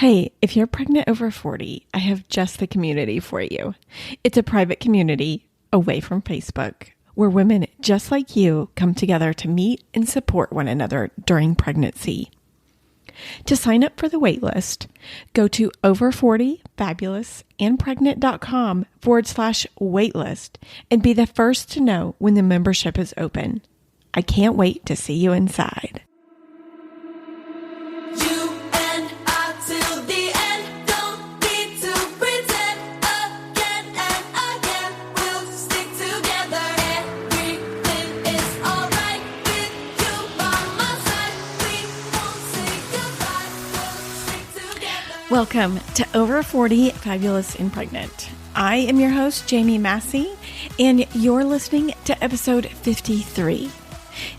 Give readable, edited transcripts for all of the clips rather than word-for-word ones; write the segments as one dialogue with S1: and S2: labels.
S1: Hey, if you're pregnant over 40, I have just the community for you. It's a private community away from Facebook where women just like you come together to meet and support one another during pregnancy. To sign up for the waitlist, go to over40fabulousandpregnant.com/waitlist and be the first to know when the membership is open. I can't wait to see you inside. Welcome to Over 40 Fabulous and Pregnant. I am your host, Jamie Massey, and you're listening to episode 53.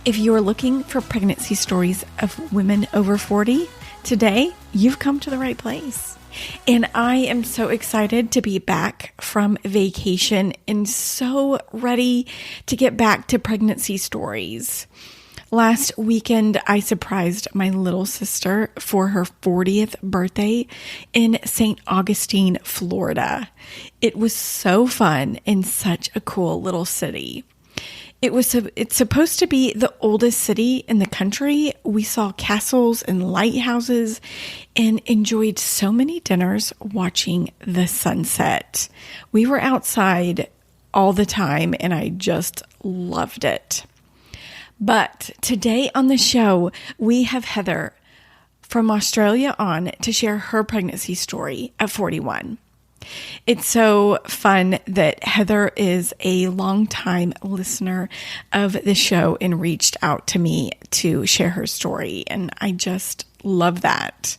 S1: If you're looking for pregnancy stories of women over 40, today you've come to the right place. And I am so excited to be back from vacation and so ready to get back to pregnancy stories. Last weekend, I surprised my little sister for her 40th birthday in St. Augustine, Florida. It was so fun in such a cool little city. It's supposed to be the oldest city in the country. We saw castles and lighthouses and enjoyed so many dinners watching the sunset. We were outside all the time and I just loved it. But today on the show, we have Heather from Australia on to share her pregnancy story at 41. It's so fun that Heather is a longtime listener of the show and reached out to me to share her story, and I just love that.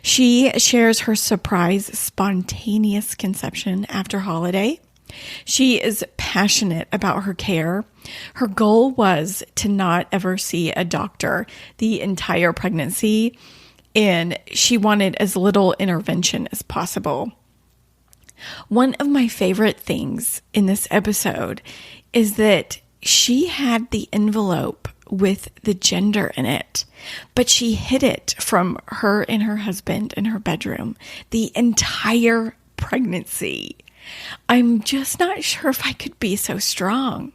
S1: She shares her surprise, spontaneous conception after holiday. She is passionate about her care. Her goal was to not ever see a doctor the entire pregnancy, and she wanted as little intervention as possible. One of my favorite things in this episode is that she had the envelope with the gender in it, but she hid it from her and her husband in her bedroom the entire pregnancy. I'm just not sure if I could be so strong,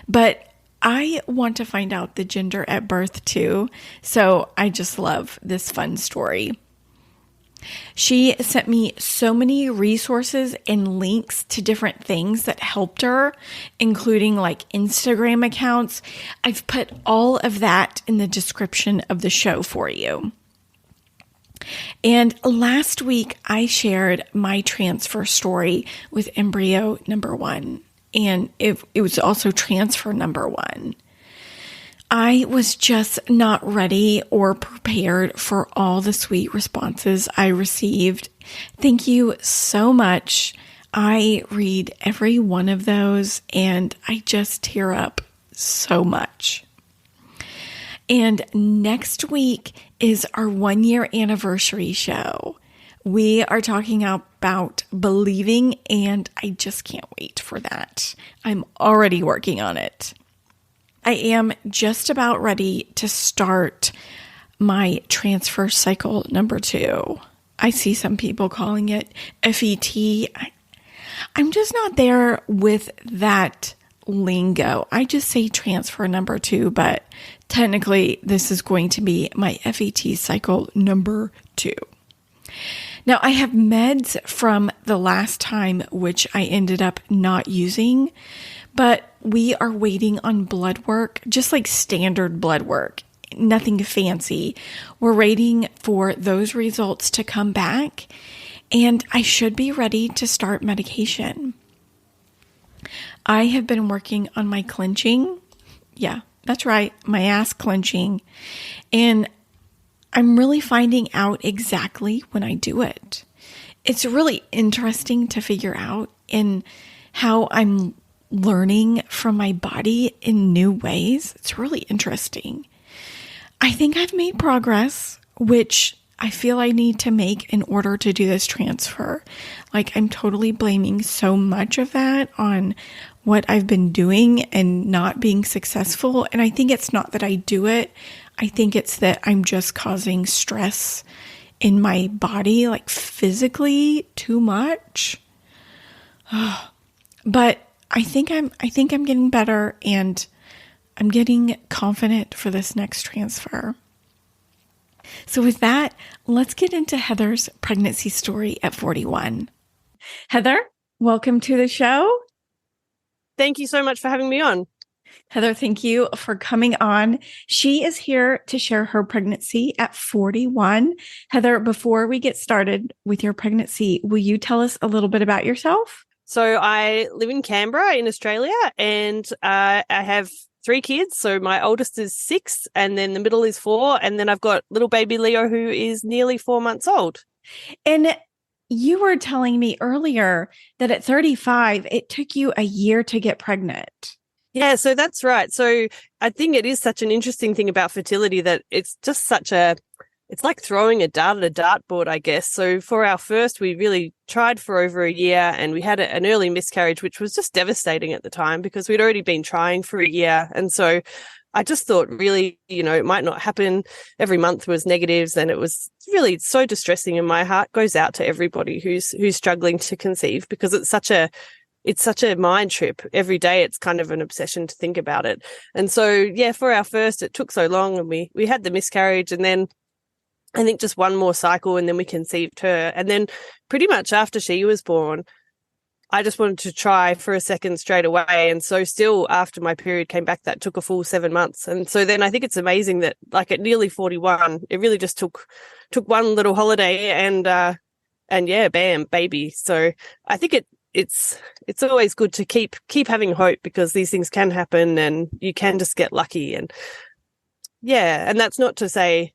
S1: but I want to find out the gender at birth too, so I just love this fun story. She sent me so many resources and links to different things that helped her, including like Instagram accounts. I've put all of that in the description of the show for you. And last week, I shared my transfer story with embryo number 1, and it was also transfer number 1. I was just not ready or prepared for all the sweet responses I received. Thank you so much. I read every one of those, and I just tear up so much. And next week is our 1-year anniversary show. We are talking about believing, and I just can't wait for that. I'm already working on it. I am just about ready to start my transfer cycle number 2. I see some people calling it FET. I'm just not there with that lingo. I just say transfer number 2, but technically this is going to be my FET cycle number 2. Now I have meds from the last time, which I ended up not using, but we are waiting on blood work, just like standard blood work, nothing fancy. We're waiting for those results to come back, and I should be ready to start medication. I have been working on my clenching. Yeah, that's right, my ass clenching. And I'm really finding out exactly when I do it. It's really interesting to figure out in how I'm learning from my body in new ways. It's really interesting. I think I've made progress, which I feel I need to make in order to do this transfer. Like, I'm totally blaming so much of that on what I've been doing and not being successful. And I think it's not that I do it. I think it's that I'm just causing stress in my body, like physically too much. But I think I'm getting better, and I'm getting confident for this next transfer. So with that, let's get into Heather's pregnancy story at 41. Heather, welcome to the show.
S2: Thank you so much for having me on.
S1: Heather, thank you for coming on. She is here to share her pregnancy at 41. Heather, before we get started with your pregnancy, will you tell us a little bit about yourself?
S2: So I live in Canberra in Australia, and I have 3 kids. So my oldest is 6, and then the middle is 4. And then I've got little baby Leo, who is nearly 4 months old.
S1: And you were telling me earlier that at 35, it took you a year to get pregnant.
S2: Yeah, so that's right. So I think it is such an interesting thing about fertility that it's just it's like throwing a dart at a dartboard, I guess. So for our first, we really tried for over a year, and we had an early miscarriage, which was just devastating at the time because we'd already been trying for a year. And so I just thought really, it might not happen. Every month was negatives, and it was really so distressing. And my heart goes out to everybody who's struggling to conceive, because it's such a mind trip. Every day it's kind of an obsession to think about it. And so, yeah, for our first, it took so long, and we had the miscarriage, and then I think just one more cycle, and then we conceived her. And then pretty much after she was born, I just wanted to try for a second straight away. And so still after my period came back, that took a full 7 months. And so then I think it's amazing that like at nearly 41, it really just took one little holiday, and yeah, bam, baby. So I think it's always good to keep having hope, because these things can happen and you can just get lucky. And yeah, and that's not to say,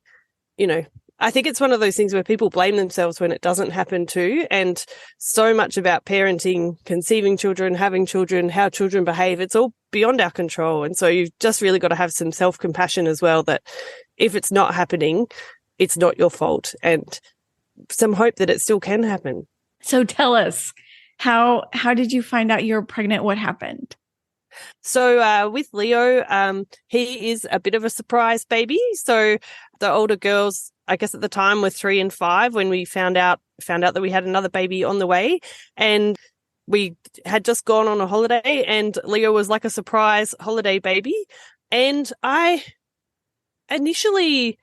S2: I think it's one of those things where people blame themselves when it doesn't happen too. And so much about parenting, conceiving children, having children, how children behave, it's all beyond our control. And so you've just really got to have some self-compassion as well, that if it's not happening, it's not your fault, and some hope that it still can happen.
S1: So tell us, how did you find out you were pregnant? What happened?
S2: So with Leo, he is a bit of a surprise baby. So the older girls, I guess at the time, were 3 and 5 when we found out that we had another baby on the way. And we had just gone on a holiday, and Leo was like a surprise holiday baby. And I initially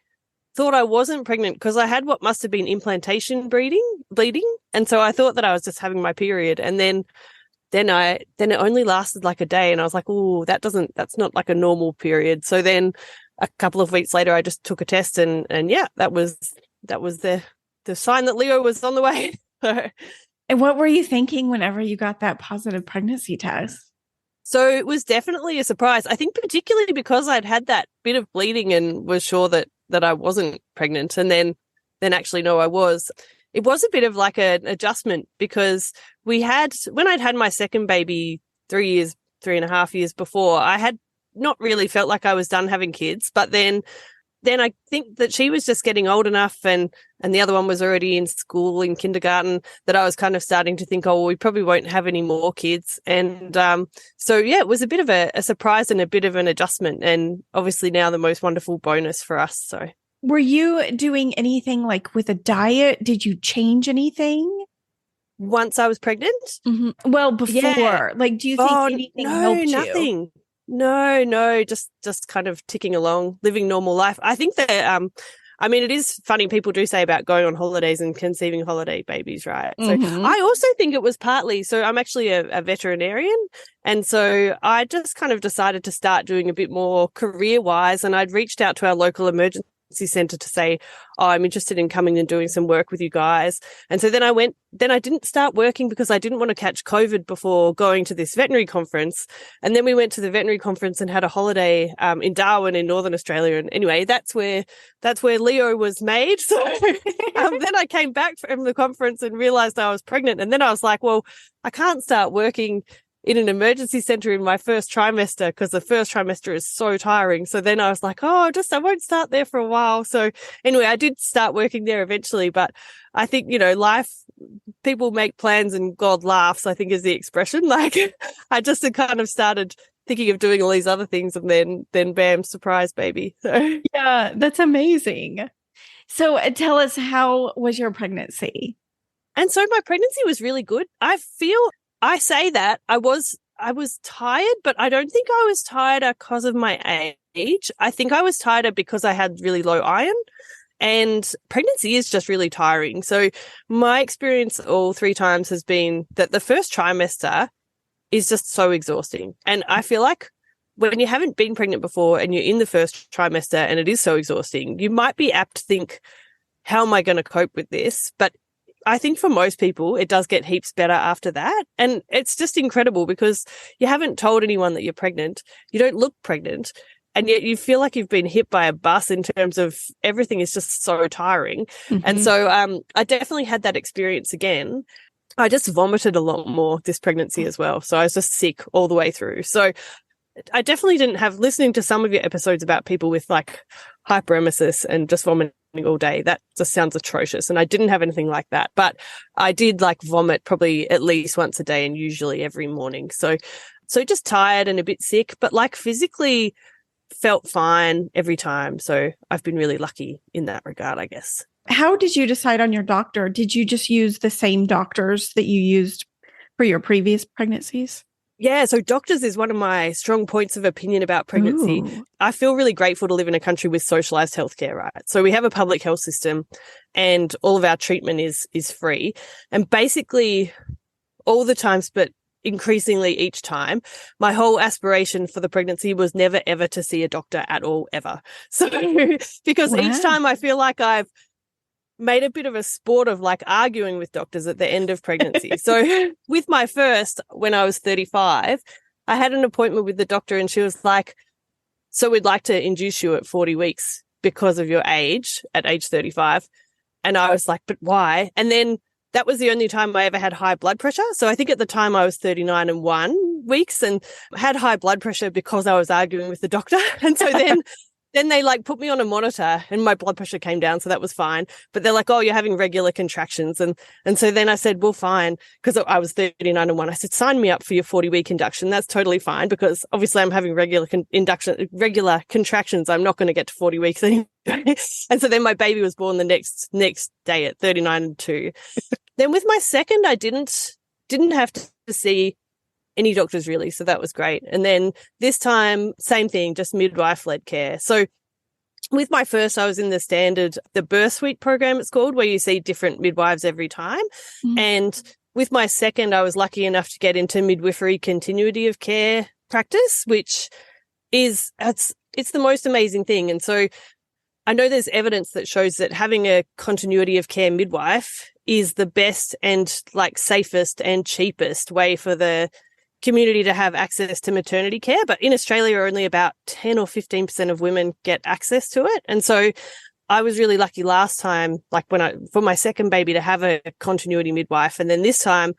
S2: thought I wasn't pregnant because I had what must have been implantation bleeding. And so I thought that I was just having my period. And then it only lasted like a day, and I was like, oh, that's not like a normal period. So then a couple of weeks later, I just took a test, and yeah, that was the sign that Leo was on the way.
S1: And what were you thinking whenever you got that positive pregnancy test?
S2: So it was definitely a surprise. I think particularly because I'd had that bit of bleeding and was sure that I wasn't pregnant, and then actually no, I was. It was a bit of like an adjustment, because when I'd had my second baby 3.5 years before, I had not really felt like I was done having kids. But then I think that she was just getting old enough, and the other one was already in school, in kindergarten, that I was kind of starting to think, oh, well, we probably won't have any more kids. And so, yeah, it was a bit of a surprise and a bit of an adjustment, and obviously now the most wonderful bonus for us. So.
S1: Were you doing anything like with a diet? Did you change anything?
S2: Once I was pregnant?
S1: Mm-hmm. Well, before. Yeah. Like, do you think anything helped you?
S2: Nothing. No, just kind of ticking along, living normal life. I think that, it is funny, people do say about going on holidays and conceiving holiday babies, right? So I also think it was partly, so I'm actually a veterinarian. And so I just kind of decided to start doing a bit more career-wise, and I'd reached out to our local emergency centre to say, oh, I'm interested in coming and doing some work with you guys. And so then I didn't start working because I didn't want to catch COVID before going to this veterinary conference. And then we went to the veterinary conference and had a holiday in Darwin in Northern Australia. And anyway, that's where Leo was made. So then I came back from the conference and realized I was pregnant. And then I was like, well, I can't start working in an emergency centre in my first trimester, because the first trimester is so tiring. So then I was like, I won't start there for a while. So anyway, I did start working there eventually. But I think, life, people make plans and God laughs, I think is the expression. Like I just had kind of started thinking of doing all these other things, and then bam, surprise baby. So
S1: yeah, that's amazing. So tell us, how was your pregnancy?
S2: And so my pregnancy was really good. I say that I was tired, but I don't think I was tired because of my age. I think I was tired because I had really low iron, and pregnancy is just really tiring. So my experience all 3 times has been that the first trimester is just so exhausting. And I feel like when you haven't been pregnant before and you're in the first trimester and it is so exhausting, you might be apt to think, how am I going to cope with this? But I think for most people, it does get heaps better after that. And it's just incredible because you haven't told anyone that you're pregnant. You don't look pregnant. And yet you feel like you've been hit by a bus in terms of everything is just so tiring.
S1: Mm-hmm.
S2: And so I definitely had that experience again. I just vomited a lot more this pregnancy as well. So I was just sick all the way through. So I definitely didn't have, listening to some of your episodes about people with like hyperemesis and just vomiting all day, that just sounds atrocious. And I didn't have anything like that, but I did like vomit probably at least once a day and usually every morning. So just tired and a bit sick, but like physically felt fine every time. So I've been really lucky in that regard, I guess.
S1: How did you decide on your doctor? Did you just use the same doctors that you used for your previous pregnancies?
S2: Yeah, so doctors is one of my strong points of opinion about pregnancy.
S1: Ooh.
S2: I feel really grateful to live in a country with socialized healthcare, right? So we have a public health system and all of our treatment is free. And basically all the times, but increasingly each time, my whole aspiration for the pregnancy was never, ever to see a doctor at all, ever. So because each time I feel like I've made a bit of a sport of like arguing with doctors at the end of pregnancy. So with my first, when I was 35, I had an appointment with the doctor and she was like, so we'd like to induce you at 40 weeks because of your age at age 35. And I was like, but why? And then that was the only time I ever had high blood pressure. So I think at the time I was 39 and 1 weeks and had high blood pressure because I was arguing with the doctor. And so then they like put me on a monitor and my blood pressure came down. So that was fine. But they're like, oh, you're having regular contractions. And so then I said, well, fine. Because I was 39 and 1. I said, sign me up for your 40-week induction. That's totally fine because obviously I'm having regular contractions. I'm not going to get to 40 weeks anyway. And so then my baby was born the next day at 39 and 2. Then with my second, I didn't have to see any doctors really. So that was great. And then this time, same thing, just midwife-led care. So with my first, I was in the birth suite program, it's called, where you see different midwives every time. Mm-hmm. And with my second, I was lucky enough to get into midwifery continuity of care practice, which is, it's the most amazing thing. And so I know there's evidence that shows that having a continuity of care midwife is the best and like safest and cheapest way for the community to have access to maternity care. But in Australia, only about 10 or 15% of women get access to it. And so I was really lucky last time, like for my second baby, to have a continuity midwife. And then this time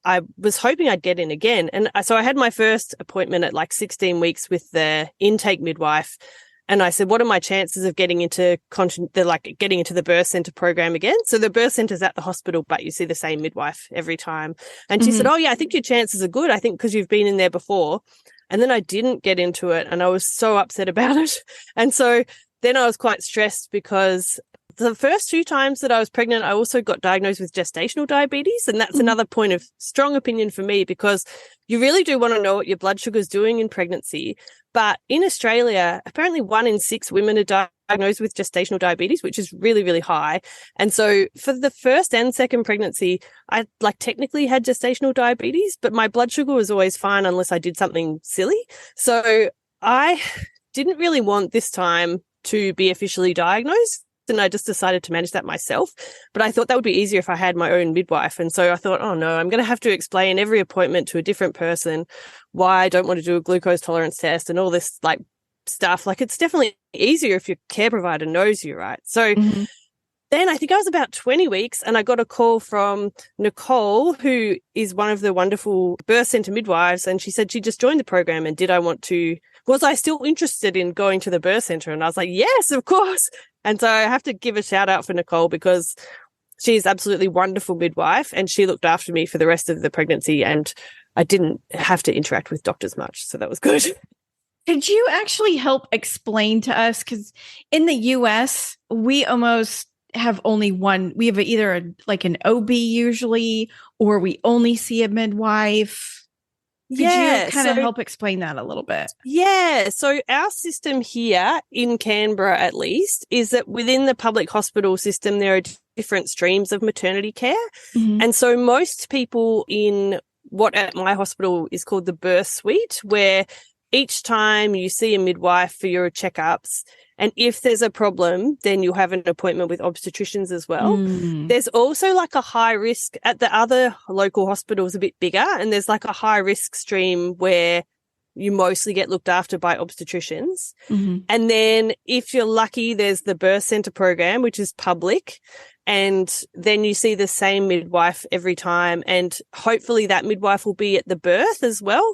S2: I was hoping I'd get in again. And so I had my first appointment at like 16 weeks with the intake midwife. And I said, what are my chances of getting into the birth center program again? So the birth center's at the hospital, but you see the same midwife every time. And she said, oh yeah, I think your chances are good. I think because you've been in there before. And then I didn't get into it and I was so upset about it. And so then I was quite stressed because the first 2 times that I was pregnant, I also got diagnosed with gestational diabetes. And that's another point of strong opinion for me because you really do want to know what your blood sugar is doing in pregnancy. But in Australia, apparently 1 in 6 women are diagnosed with gestational diabetes, which is really, really high. And so for the first and second pregnancy, I technically had gestational diabetes, but my blood sugar was always fine unless I did something silly. So I didn't really want this time to be officially diagnosed. And I just decided to manage that myself. But I thought that would be easier if I had my own midwife. And so I thought, oh no, I'm going to have to explain every appointment to a different person why I don't want to do a glucose tolerance test and all this stuff. It's definitely easier if your care provider knows you, right? So then I think I was about 20 weeks and I got a call from Nicole, who is one of the wonderful birth center midwives. And she said she just joined the program and was I still interested in going to the birth center? And I was like, yes, of course. And so I have to give a shout out for Nicole because she's absolutely wonderful midwife and she looked after me for the rest of the pregnancy and I didn't have to interact with doctors much. So that was good.
S1: Could you actually help explain to us? Because in the US, we almost have only one. We have either an OB usually, or we only see a midwife. Could you kind of help explain that a little bit?
S2: Yeah. So our system here in Canberra, at least, is that within the public hospital system, there are different streams of maternity care.
S1: Mm-hmm.
S2: And so most people in what at my hospital is called the birth suite, where each time you see a midwife for your checkups, and if there's a problem, then you'll have an appointment with obstetricians as well.
S1: Mm.
S2: There's also like a high risk at the other local hospitals, a bit bigger, and there's like a high risk stream where you mostly get looked after by obstetricians.
S1: Mm-hmm.
S2: And then if you're lucky, there's the birth center program, which is public. And then you see the same midwife every time. And hopefully that midwife will be at the birth as well.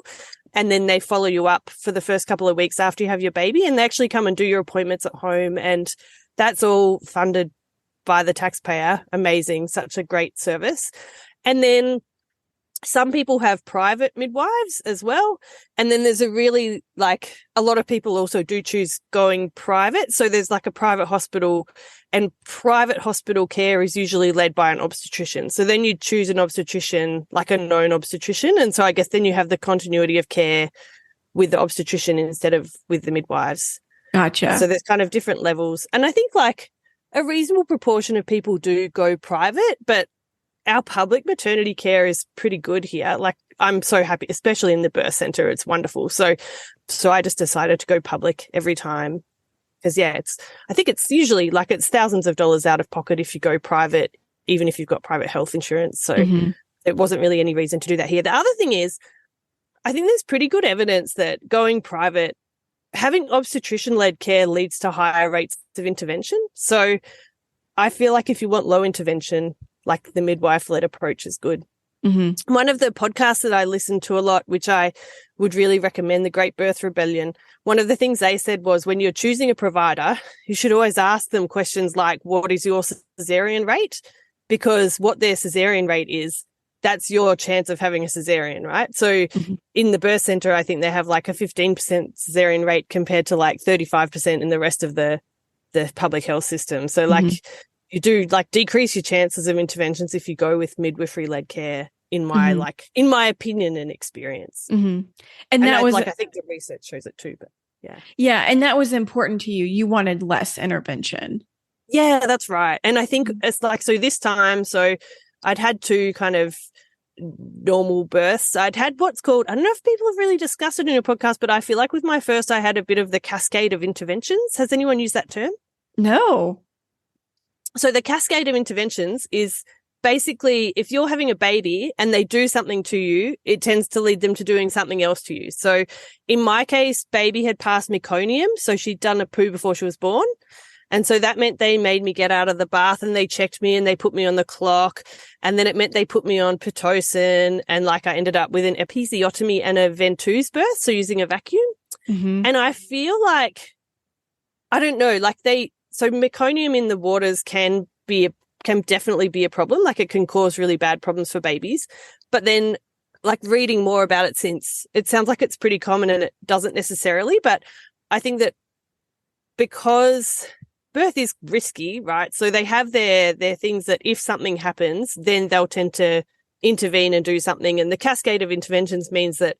S2: And then they follow you up for the first couple of weeks after you have your baby, and they actually come and do your appointments at home. And that's all funded by the taxpayer. Amazing. Such a great service. And then some people have private midwives as well. And then there's a lot of people also do choose going private. So there's like a private hospital, and private hospital care is usually led by an obstetrician. So then you choose an obstetrician, like a known obstetrician. And so I guess then you have the continuity of care with the obstetrician instead of with the midwives.
S1: Gotcha.
S2: So there's kind of different levels. And I think like a reasonable proportion of people do go private, but our public maternity care is pretty good here. Like I'm so happy, especially in the birth center. It's wonderful. So I just decided to go public every time because, I think it's usually like it's thousands of dollars out of pocket if you go private, even if you've got private health insurance. So There wasn't really any reason to do that here. The other thing is, I think there's pretty good evidence that going private, having obstetrician-led care leads to higher rates of intervention. So I feel like if you want low intervention, like the midwife-led approach is good.
S1: Mm-hmm.
S2: One of the podcasts that I listen to a lot, which I would really recommend, The Great Birth Rebellion, one of the things they said was when you're choosing a provider, you should always ask them questions like, what is your cesarean rate? Because what their cesarean rate is, that's your chance of having a cesarean, right? So in the birth center, I think they have like a 15% cesarean rate compared to like 35% in the rest of the public health system. So like you do like decrease your chances of interventions if you go with midwifery-led care, in my opinion and experience.
S1: And that was
S2: I think the research shows it too, but yeah.
S1: Yeah. And that was important to you. You wanted less intervention.
S2: Yeah, that's right. And I think it's like, so this time, I'd had two kind of normal births. I'd had what's called, I don't know if people have really discussed it in a podcast, but I feel like with my first, I had a bit of the cascade of interventions. Has anyone used that term?
S1: No.
S2: So the cascade of interventions is basically if you're having a baby and they do something to you, it tends to lead them to doing something else to you. So in my case, baby had passed meconium. So she'd done a poo before she was born. And so that meant they made me get out of the bath and they checked me and they put me on the clock. And then it meant they put me on Pitocin, and like I ended up with an episiotomy and a ventouse birth, so using a vacuum. And I feel like, I don't know, like so meconium in the waters can definitely be a problem. Like it can cause really bad problems for babies. But then like reading more about it since, it sounds like it's pretty common and it doesn't necessarily. But I think that because birth is risky, right? So they have their things that if something happens, then they'll tend to intervene and do something. And the cascade of interventions means that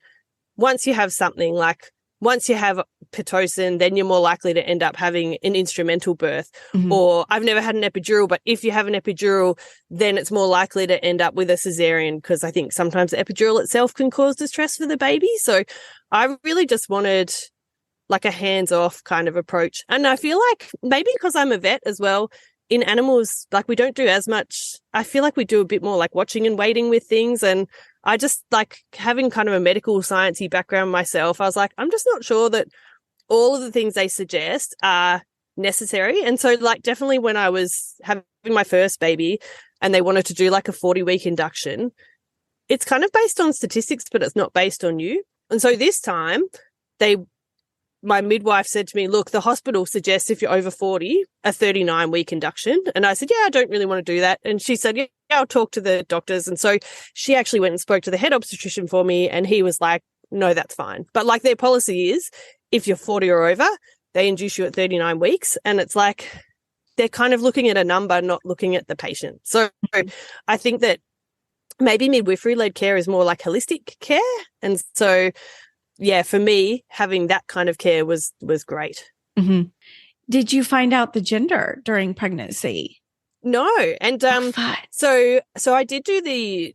S2: once you have something, like once you have Pitocin, then you're more likely to end up having an instrumental birth. Or I've never had an epidural, but if you have an epidural, then it's more likely to end up with a cesarean, because I think sometimes the epidural itself can cause distress for the baby. So I really just wanted like a hands-off kind of approach. And I feel like maybe because I'm a vet as well, in animals, like we don't do as much. I feel like we do a bit more like watching and waiting with things. And I just like having kind of a medical sciencey background myself, I was like, I'm just not sure that all of the things they suggest are necessary. And so like definitely when I was having my first baby and they wanted to do like a 40-week induction, it's kind of based on statistics, but it's not based on you. And so this time my midwife said to me, look, the hospital suggests if you're over 40, a 39-week induction. And I said, yeah, I don't really want to do that. And she said, yeah, I'll talk to the doctors. And so she actually went and spoke to the head obstetrician for me. And he was like, no, that's fine. But like their policy is if you're 40 or over, they induce you at 39 weeks. And it's like, they're kind of looking at a number, not looking at the patient. So I think that maybe midwifery-led care is more like holistic care. And so, yeah, for me, having that kind of care was great.
S1: Mm-hmm. Did you find out the gender during pregnancy?
S2: No. And so I did do the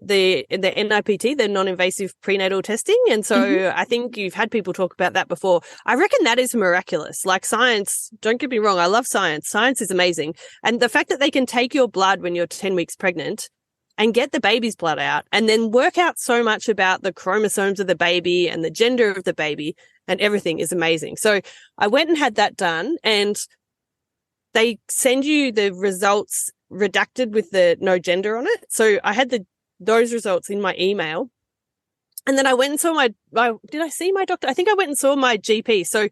S2: NIPT, the non-invasive prenatal testing. And so I think you've had people talk about that before. I reckon that is miraculous. Like science, don't get me wrong, I love science. Science is amazing. And the fact that they can take your blood when you're 10 weeks pregnant and get the baby's blood out and then work out so much about the chromosomes of the baby and the gender of the baby and everything is amazing. So I went and had that done, and they send you the results redacted with the no gender on it. So I had those results in my email. And then I went and saw did I see my doctor? I think I went and saw my GP. So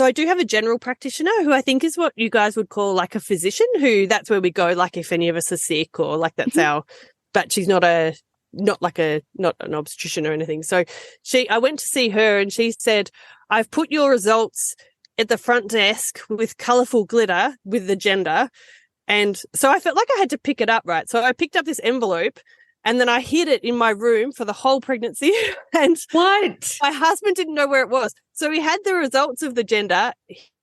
S2: I do have a general practitioner who I think is what you guys would call like a physician, who that's where we go, like if any of us are sick or like that's but she's not an obstetrician or anything. So I went to see her and she said, I've put your results at the front desk with colourful glitter with the gender. And so I felt like I had to pick it up, right? So I picked up this envelope and then I hid it in my room for the whole pregnancy. And
S1: what?
S2: My husband didn't know where it was. So we had the results of the gender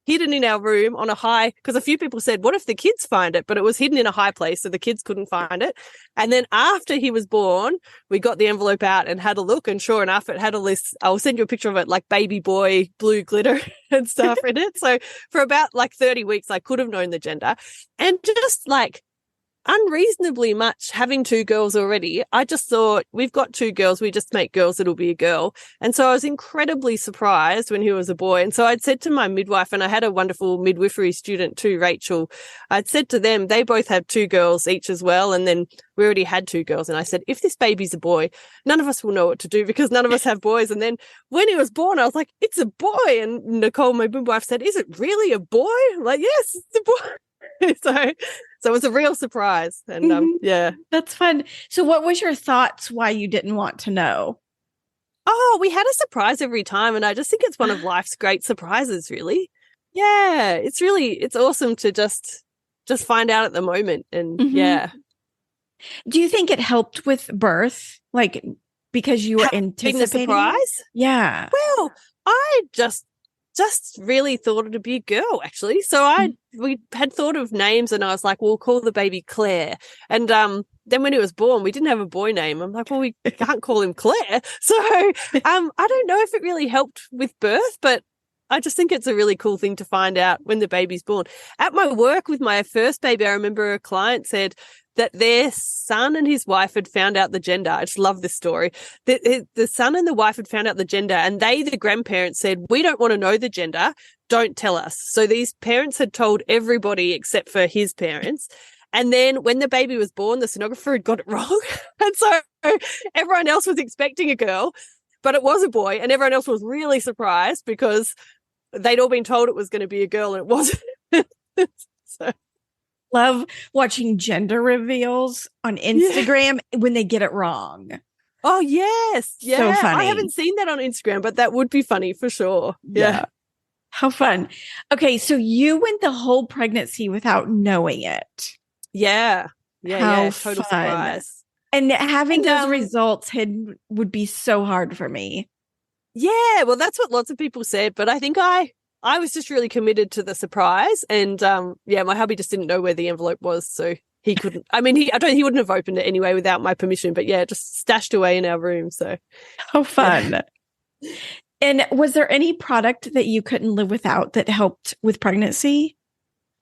S2: hidden in our room on a high, because a few people said, what if the kids find it? But it was hidden in a high place, so the kids couldn't find it. And then after he was born, we got the envelope out and had a look. And sure enough, it had a list. I'll send you a picture of it, like baby boy, blue glitter and stuff in it. So for about like 30 weeks, I could have known the gender. And just like unreasonably much, having two girls already, I just thought, we've got two girls, we just make girls, it'll be a girl. And so I was incredibly surprised when he was a boy. And so I'd said to my midwife, and I had a wonderful midwifery student too, Rachel, I'd said to them, they both have two girls each as well. And then we already had two girls. And I said, if this baby's a boy, none of us will know what to do because none of us have boys. And then when he was born, I was like, it's a boy. And Nicole, my midwife, said, is it really a boy? I'm like, yes, it's a boy. So it was a real surprise. And yeah.
S1: That's fun. So what was your thoughts why you didn't want to know?
S2: Oh, we had a surprise every time. And I just think it's one of life's great surprises, really. Yeah. It's awesome to just find out at the moment. And yeah.
S1: Do you think it helped with birth? Like, because you were anticipating
S2: the surprise?
S1: Yeah.
S2: Well, I just really thought it'd be a girl, actually. So we had thought of names, and I was like, we'll call the baby Claire. And then when he was born, we didn't have a boy name. I'm like, well, we can't call him Claire. So I don't know if it really helped with birth, but I just think it's a really cool thing to find out when the baby's born. At my work with my first baby, I remember a client said that their son and his wife had found out the gender. I just love this story. The son and the wife had found out the gender, and the grandparents, said, we don't want to know the gender. Don't tell us. So these parents had told everybody except for his parents. And then when the baby was born, the sonographer had got it wrong. And so everyone else was expecting a girl, but it was a boy. And everyone else was really surprised because they'd all been told it was going to be a girl and it wasn't. So.
S1: Love watching gender reveals on Instagram when they get it wrong.
S2: Oh, yes. Yeah.
S1: So funny.
S2: I haven't seen that on Instagram, but that would be funny for sure. Yeah.
S1: How fun. Okay. So you went the whole pregnancy without knowing it.
S2: Yeah.
S1: How
S2: total
S1: fun.
S2: Surprise.
S1: And having those results would be so hard for me.
S2: Yeah. Well, that's what lots of people said, but I think I was just really committed to the surprise, and my hubby just didn't know where the envelope was, so he couldn't. I mean, he wouldn't have opened it anyway without my permission, but yeah, just stashed away in our room. So,
S1: how fun! Yeah. And was there any product that you couldn't live without that helped with pregnancy?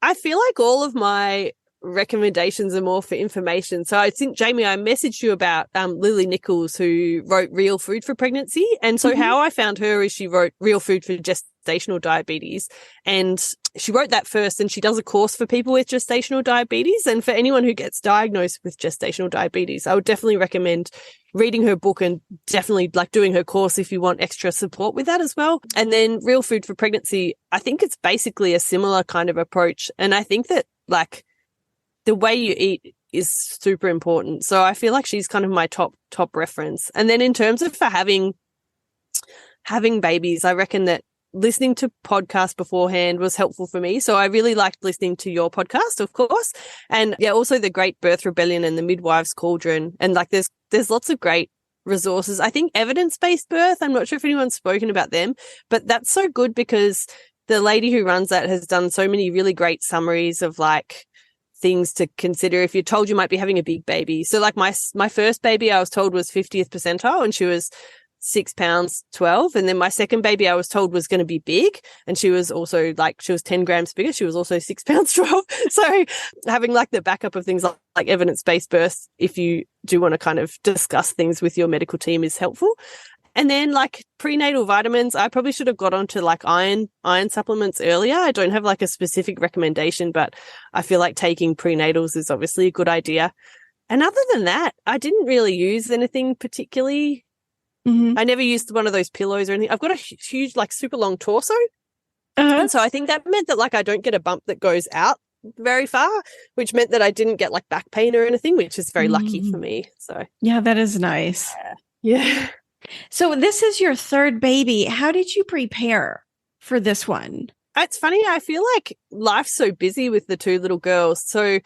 S2: I feel like all of my recommendations are more for information. So I think, Jamie, I messaged you about Lily Nichols, who wrote Real Food for Pregnancy. And so how I found her is she wrote Real Food for Gestational Diabetes. And she wrote that first, and she does a course for people with gestational diabetes. And for anyone who gets diagnosed with gestational diabetes, I would definitely recommend reading her book and definitely like doing her course if you want extra support with that as well. And then Real Food for Pregnancy, I think it's basically a similar kind of approach. And I think that like the way you eat is super important. So I feel like she's kind of my top reference. And then in terms of for having babies, I reckon that listening to podcasts beforehand was helpful for me. So I really liked listening to your podcast, of course. And yeah, also the Great Birth Rebellion and the Midwives Cauldron. And like there's lots of great resources. I think evidence-based birth, I'm not sure if anyone's spoken about them, but that's so good because the lady who runs that has done so many really great summaries of like things to consider if you're told you might be having a big baby. So like my first baby I was told was 50th percentile and she was 6 pounds 12. And then my second baby I was told was going to be big. And she was also like, she was 10 grams bigger. She was also 6 pounds 12. So having like the backup of things like evidence-based birth, if you do want to kind of discuss things with your medical team, is helpful. And then like prenatal vitamins, I probably should have got onto like iron supplements earlier. I don't have like a specific recommendation, but I feel like taking prenatals is obviously a good idea. And other than that, I didn't really use anything particularly. I never used one of those pillows or anything. I've got a huge, like super long torso. And so I think that meant that like I don't get a bump that goes out very far, which meant that I didn't get like back pain or anything, which is very lucky for me. So
S1: yeah, that is nice.
S2: Yeah.
S1: So this is your third baby. How did you prepare for this one?
S2: It's funny. I feel like life's so busy with the two little girls. So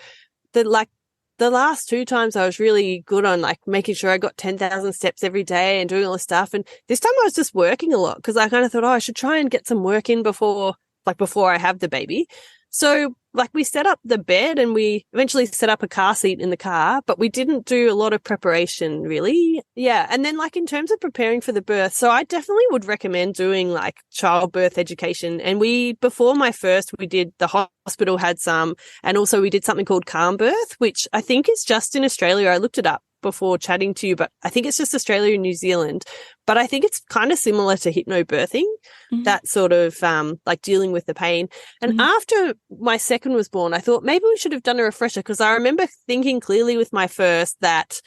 S2: the last two times I was really good on like making sure I got 10,000 steps every day and doing all this stuff. And this time I was just working a lot because I kind of thought, I should try and get some work in before I have the baby. So like we set up the bed and we eventually set up a car seat in the car, but we didn't do a lot of preparation really. Yeah. And then like in terms of preparing for the birth, so I definitely would recommend doing like childbirth education. And before my first, we did, the hospital had some, and also we did something called Calm Birth, which I think is just in Australia. I looked it up before chatting to you, but I think it's just Australia and New Zealand. But I think it's kind of similar to hypnobirthing, that sort of like dealing with the pain. And after my second was born, I thought maybe we should have done a refresher because I remember thinking clearly with my first that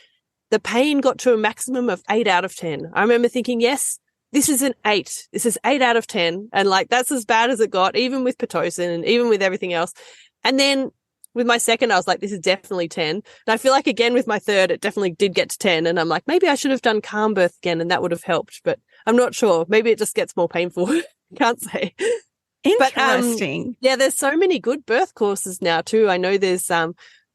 S2: the pain got to a maximum of 8 out of 10. I remember thinking, yes, this is an 8. This is 8 out of 10. And like that's as bad as it got, even with Pitocin and even with everything else. And then with my second, I was like, this is definitely 10. And I feel like, again, with my third, it definitely did get to 10. And I'm like, maybe I should have done Calm Birth again and that would have helped. But I'm not sure. Maybe it just gets more painful. Can't say.
S1: Interesting.
S2: But, yeah, there's so many good birth courses now too. I know there's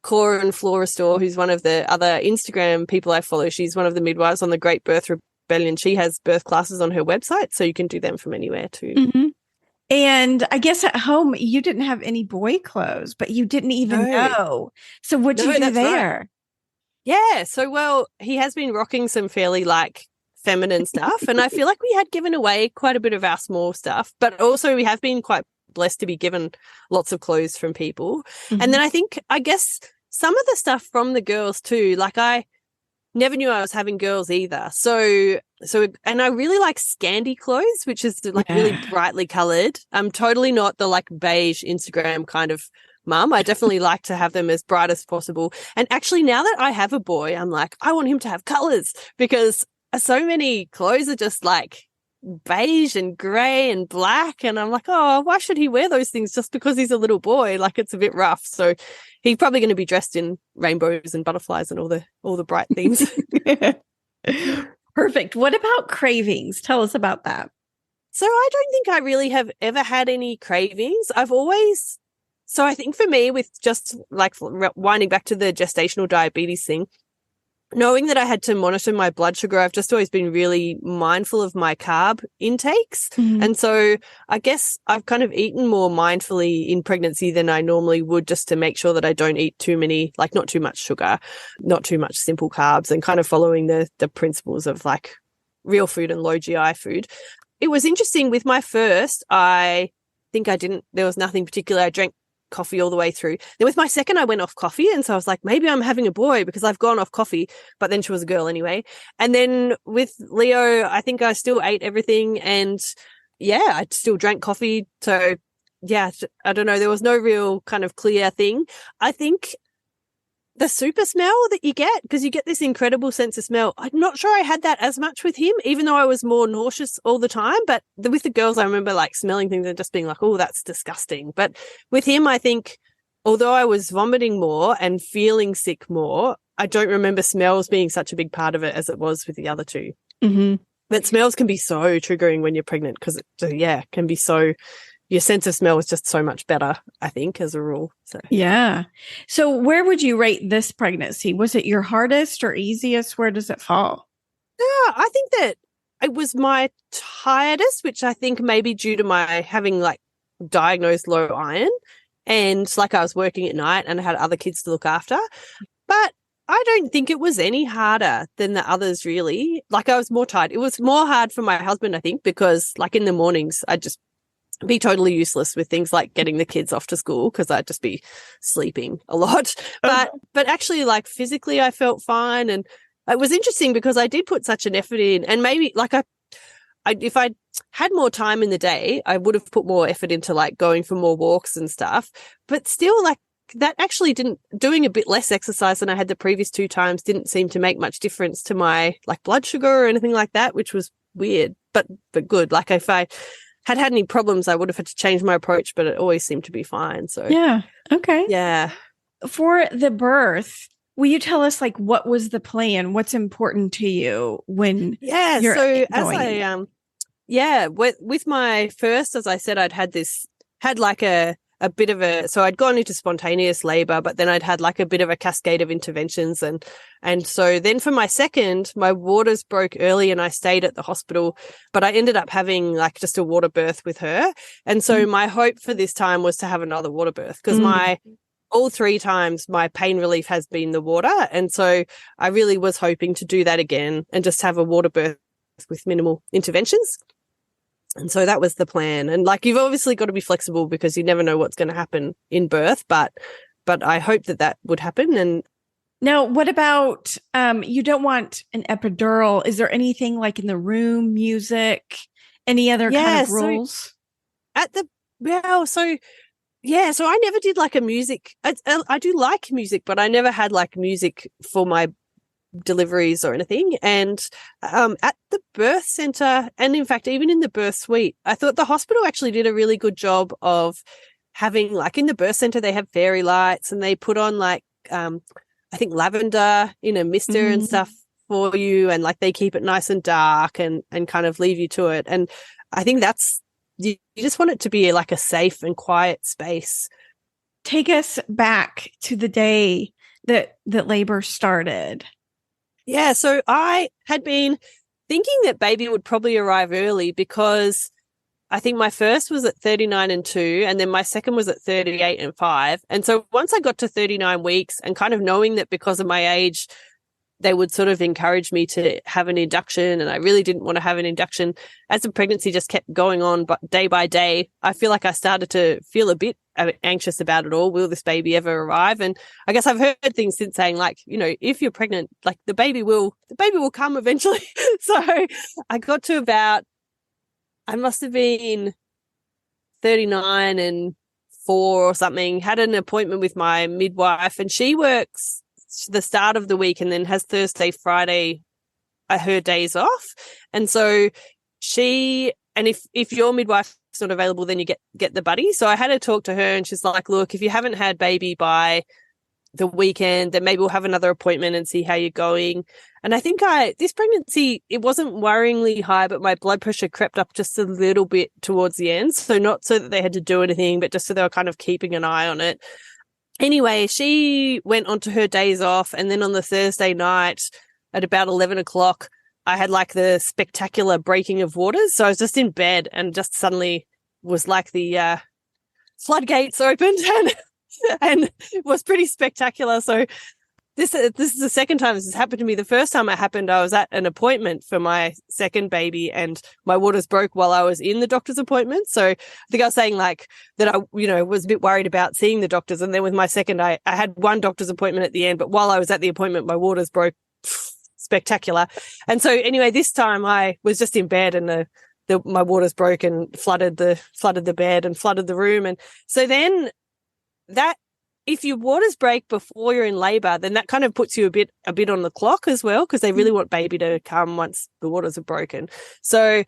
S2: Cora and Flora Store, who's one of the other Instagram people I follow. She's one of the midwives on the Great Birth Rebellion. She has birth classes on her website, so you can do them from anywhere too.
S1: And I guess at home, you didn't have any boy clothes, but you didn't even know. So what did you do there?
S2: Right. Yeah. So, well, he has been rocking some fairly like feminine stuff. And I feel like we had given away quite a bit of our small stuff, but also we have been quite blessed to be given lots of clothes from people. And then I guess some of the stuff from the girls too, like I never knew I was having girls either. So, and I really like Scandi clothes, which is like really brightly colored. I'm totally not the like beige Instagram kind of mum. I definitely like to have them as bright as possible. And actually now that I have a boy, I'm like, I want him to have colors because so many clothes are just like beige and grey and black. And I'm like, oh, why should he wear those things just because he's a little boy? Like it's a bit rough. So he's probably going to be dressed in rainbows and butterflies and all the bright things.
S1: Perfect. What about cravings? Tell us about that.
S2: So I don't think I really have ever had any cravings. So I think for me, with just like winding back to the gestational diabetes thing, knowing that I had to monitor my blood sugar, I've just always been really mindful of my carb intakes. And so I guess I've kind of eaten more mindfully in pregnancy than I normally would, just to make sure that I don't eat too many, like not too much sugar, not too much simple carbs, and kind of following the principles of like real food and low GI food. It was interesting with my first, there was nothing particular. I drank coffee all the way through. Then with my second, I went off coffee. And so I was like, maybe I'm having a boy because I've gone off coffee, but then she was a girl anyway. And then with Leo, I think I still ate everything. And yeah, I still drank coffee. So yeah, I don't know. There was no real kind of clear thing. I think the super smell that you get, because you get this incredible sense of smell. I'm not sure I had that as much with him, even though I was more nauseous all the time. But with the girls, I remember like smelling things and just being like, oh, that's disgusting. But with him, I think, although I was vomiting more and feeling sick more, I don't remember smells being such a big part of it as it was with the other two. But smells can be so triggering when you're pregnant because it can be so, your sense of smell is just so much better, I think, as a rule. So
S1: Yeah. So where would you rate this pregnancy? Was it your hardest or easiest? Where does it fall?
S2: yeah, I think that it was my tiredest, which I think maybe due to my having like diagnosed low iron and like I was working at night and I had other kids to look after. But I don't think it was any harder than the others, really. Like I was more tired. It was more hard for my husband, I think, because like in the mornings, I'd just be totally useless with things like getting the kids off to school because I'd just be sleeping a lot. But actually, like physically, I felt fine. And it was interesting because I did put such an effort in, and maybe like if I had more time in the day, I would have put more effort into like going for more walks and stuff. But still, like that actually doing a bit less exercise than I had the previous 2 times didn't seem to make much difference to my like blood sugar or anything like that, which was weird, but good. Like if I had any problems, I would have had to change my approach, but it always seemed to be fine. So
S1: yeah. Okay.
S2: yeah.
S1: For the birth, will you tell us like what was the plan? What's important to you when you're
S2: so
S1: going?
S2: with my first, as I said, had like a bit of so I'd gone into spontaneous labor, but then I'd had like a bit of a cascade of interventions. And so then for my second, my waters broke early and I stayed at the hospital, but I ended up having like just a water birth with her. And so my hope for this time was to have another water birth because all 3 times my pain relief has been the water. And so I really was hoping to do that again and just have a water birth with minimal interventions. And so that was the plan. And like, you've obviously got to be flexible because you never know what's going to happen in birth, but I hope that would happen. And
S1: now, what about, you don't want an epidural. Is there anything like in the room, music, any other kind of rules?
S2: So I never did like a music. I do like music, but I never had like music for my deliveries or anything. And at the birth center, and in fact even in the birth suite, I thought the hospital actually did a really good job of having, like, in the birth center they have fairy lights and they put on like I think lavender in a mister and stuff for you, and like they keep it nice and dark and kind of leave you to it. And I think that's, you just want it to be like a safe and quiet space.
S1: Take us back to the day that labor started.
S2: Yeah, so I had been thinking that baby would probably arrive early because I think my first was at 39 and 2, and then my second was at 38 and 5. And so once I got to 39 weeks and kind of knowing that because of my age, they would sort of encourage me to have an induction, and I really didn't want to have an induction. As the pregnancy just kept going on, but day by day, I feel like I started to feel a bit anxious about it all. Will this baby ever arrive? And I guess I've heard things since saying, like, you know, if you're pregnant, like the baby will come eventually. So I got to about, I must have been 39 and 4 or something, had an appointment with my midwife, and she works the start of the week and then has Thursday, Friday, her days off. And so if your midwife's not available, then you get the buddy. So I had to talk to her and she's like, look, if you haven't had baby by the weekend, then maybe we'll have another appointment and see how you're going. And I think this pregnancy, it wasn't worryingly high, but my blood pressure crept up just a little bit towards the end. So not so that they had to do anything, but just so they were kind of keeping an eye on it. Anyway, she went on to her days off, and then on the Thursday night at about 11 o'clock, I had like the spectacular breaking of waters. So I was just in bed and just suddenly was like the floodgates opened and it was pretty spectacular. So this is the second time this has happened to me. The first time it happened, I was at an appointment for my second baby and my waters broke while I was in the doctor's appointment. So I think I was saying like that I, was a bit worried about seeing the doctors. And then with my second, I had one doctor's appointment at the end, but while I was at the appointment, my waters broke. Spectacular. And so anyway, this time I was just in bed and my waters broke and flooded the bed and flooded the room. And so then that, if your waters break before you're in labor, then that kind of puts you a bit on the clock as well, because they really want baby to come once the waters are broken. So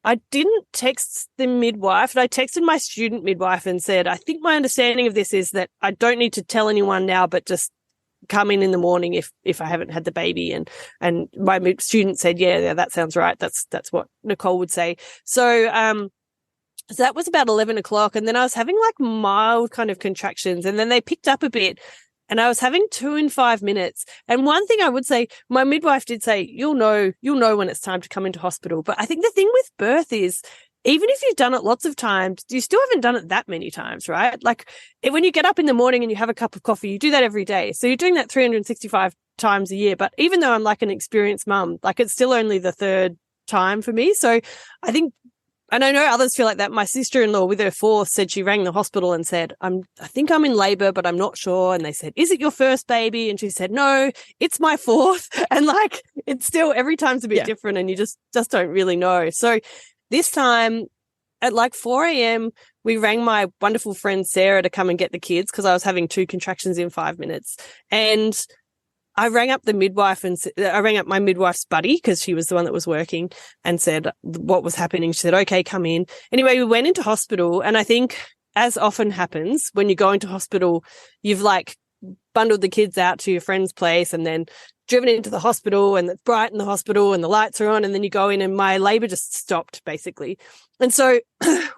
S2: I didn't text the midwife, and I texted my student midwife and said, I think my understanding of this is that I don't need to tell anyone now, but just come in the morning if I haven't had the baby. And my student said, yeah, that sounds right. That's what Nicole would say. So that was about 11 o'clock. And then I was having like mild kind of contractions, and then they picked up a bit. And I was having 2 in 5 minutes. And one thing I would say, my midwife did say, you'll know when it's time to come into hospital. But I think the thing with birth is, even if you've done it lots of times, you still haven't done it that many times, right? Like when you get up in the morning and you have a cup of coffee, you do that every day. So you're doing that 365 times a year. But even though I'm like an experienced mum, like it's still only the third time for me. So I think, and I know others feel like that. My sister-in-law with her fourth said she rang the hospital and said, I think I'm in labor, but I'm not sure. And they said, is it your first baby? And she said, no, it's my fourth. And like, it's still, every time's a bit different, and you just don't really know. So this time at like 4 a.m., we rang my wonderful friend Sarah to come and get the kids, because I was having 2 contractions in 5 minutes. And I rang up the midwife, and I rang up my midwife's buddy, because she was the one that was working, and said what was happening. She said, okay, come in. Anyway, we went into hospital, and I think, as often happens when you go into hospital, you've like bundled the kids out to your friend's place and then driven into the hospital, and it's bright in the hospital and the lights are on, and then you go in, and my labor just stopped basically. And so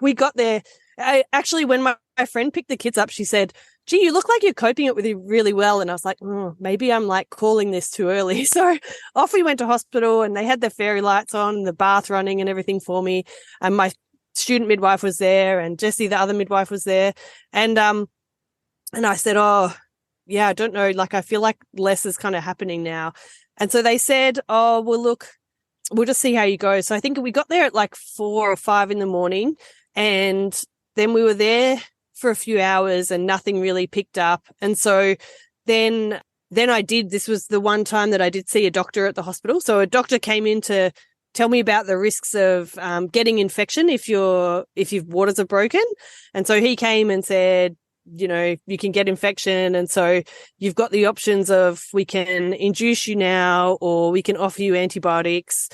S2: we got there. Actually, when my friend picked the kids up, she said, gee, you look like you're coping it with you really well. And I was like, maybe I'm like calling this too early. So off we went to hospital, and they had the fairy lights on and the bath running and everything for me. And my student midwife was there, and Jessie, the other midwife, was there. And I said, oh, yeah, I don't know. Like, I feel like less is kind of happening now. And so they said, oh, well, look, we'll just see how you go. So I think we got there at like 4 or 5 in the morning, and then we were there for a few hours and nothing really picked up. And so then this was the one time that I did see a doctor at the hospital. So a doctor came in to tell me about the risks of getting infection if your waters are broken. And so he came and said, you know, you can get infection. And so you've got the options of, we can induce you now, or we can offer you antibiotics.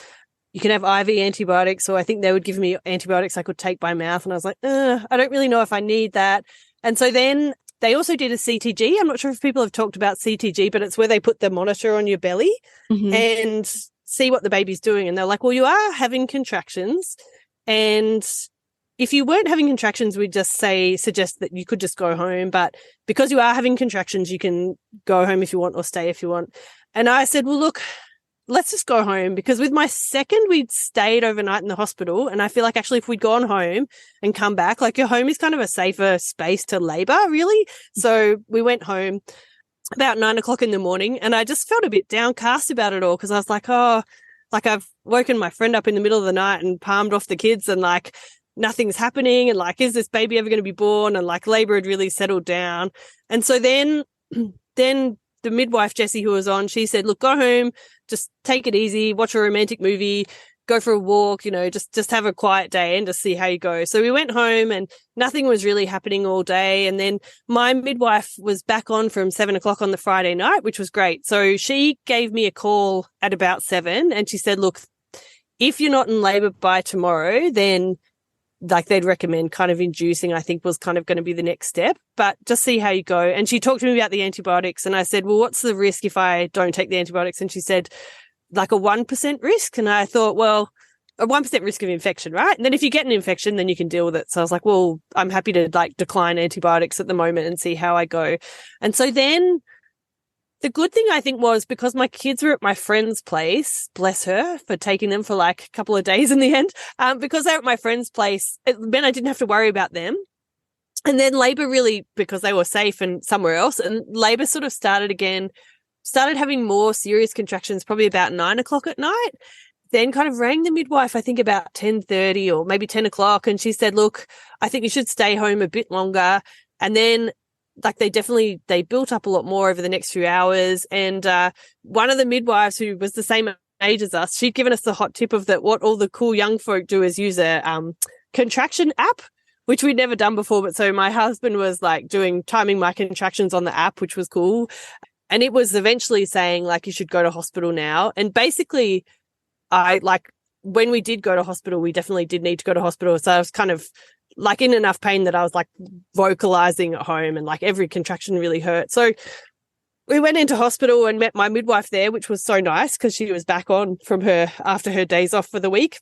S2: You can have IV antibiotics. So I think they would give me antibiotics I could take by mouth. And I was like, I don't really know if I need that. And so then they also did a CTG. I'm not sure if people have talked about CTG, but it's where they put the monitor on your belly and see what the baby's doing. And they're like, well, you are having contractions. And if you weren't having contractions, we'd just suggest that you could just go home. But because you are having contractions, you can go home if you want, or stay if you want. And I said, well, look, let's just go home, because with my second, we'd stayed overnight in the hospital. And I feel like actually if we'd gone home and come back, like your home is kind of a safer space to labor, really. So we went home about 9 o'clock in the morning, and I just felt a bit downcast about it all, because I was like, oh, like I've woken my friend up in the middle of the night and palmed off the kids, and like nothing's happening. And like, is this baby ever going to be born? And like labor had really settled down. And so then the midwife, Jessie, who was on, she said, look, go home, just take it easy, watch a romantic movie, go for a walk, you know, just have a quiet day and just see how you go. So we went home, and nothing was really happening all day. And then my midwife was back on from 7 o'clock on the Friday night, which was great. So she gave me a call at about 7, and she said, look, if you're not in labor by tomorrow, then like they'd recommend kind of inducing, I think was kind of going to be the next step, but just see how you go. And she talked to me about the antibiotics, and I said, well, what's the risk if I don't take the antibiotics? And she said, like a 1% risk. And I thought, well, a 1% risk of infection, right? And then if you get an infection, then you can deal with it. So I was like, well, I'm happy to like decline antibiotics at the moment and see how I go. And so then the good thing I think was, because my kids were at my friend's place, bless her for taking them for like a couple of days in the end, because they were at my friend's place, it meant I didn't have to worry about them. And then labor really, because they were safe and somewhere else, and labor sort of started having more serious contractions probably about 9 o'clock at night. Then kind of rang the midwife, I think about 10:30 or maybe 10 o'clock. And she said, look, I think you should stay home a bit longer. And then like they built up a lot more over the next few hours. And one of the midwives, who was the same age as us, she'd given us the hot tip of that what all the cool young folk do is use a contraction app, which we'd never done before. But so my husband was like timing my contractions on the app, which was cool. And it was eventually saying like, you should go to hospital now. And basically when we did go to hospital, we definitely did need to go to hospital. So I was kind of like in enough pain that I was like vocalizing at home, and like every contraction really hurt. So we went into hospital and met my midwife there, which was so nice because she was back on from her after her days off for the week.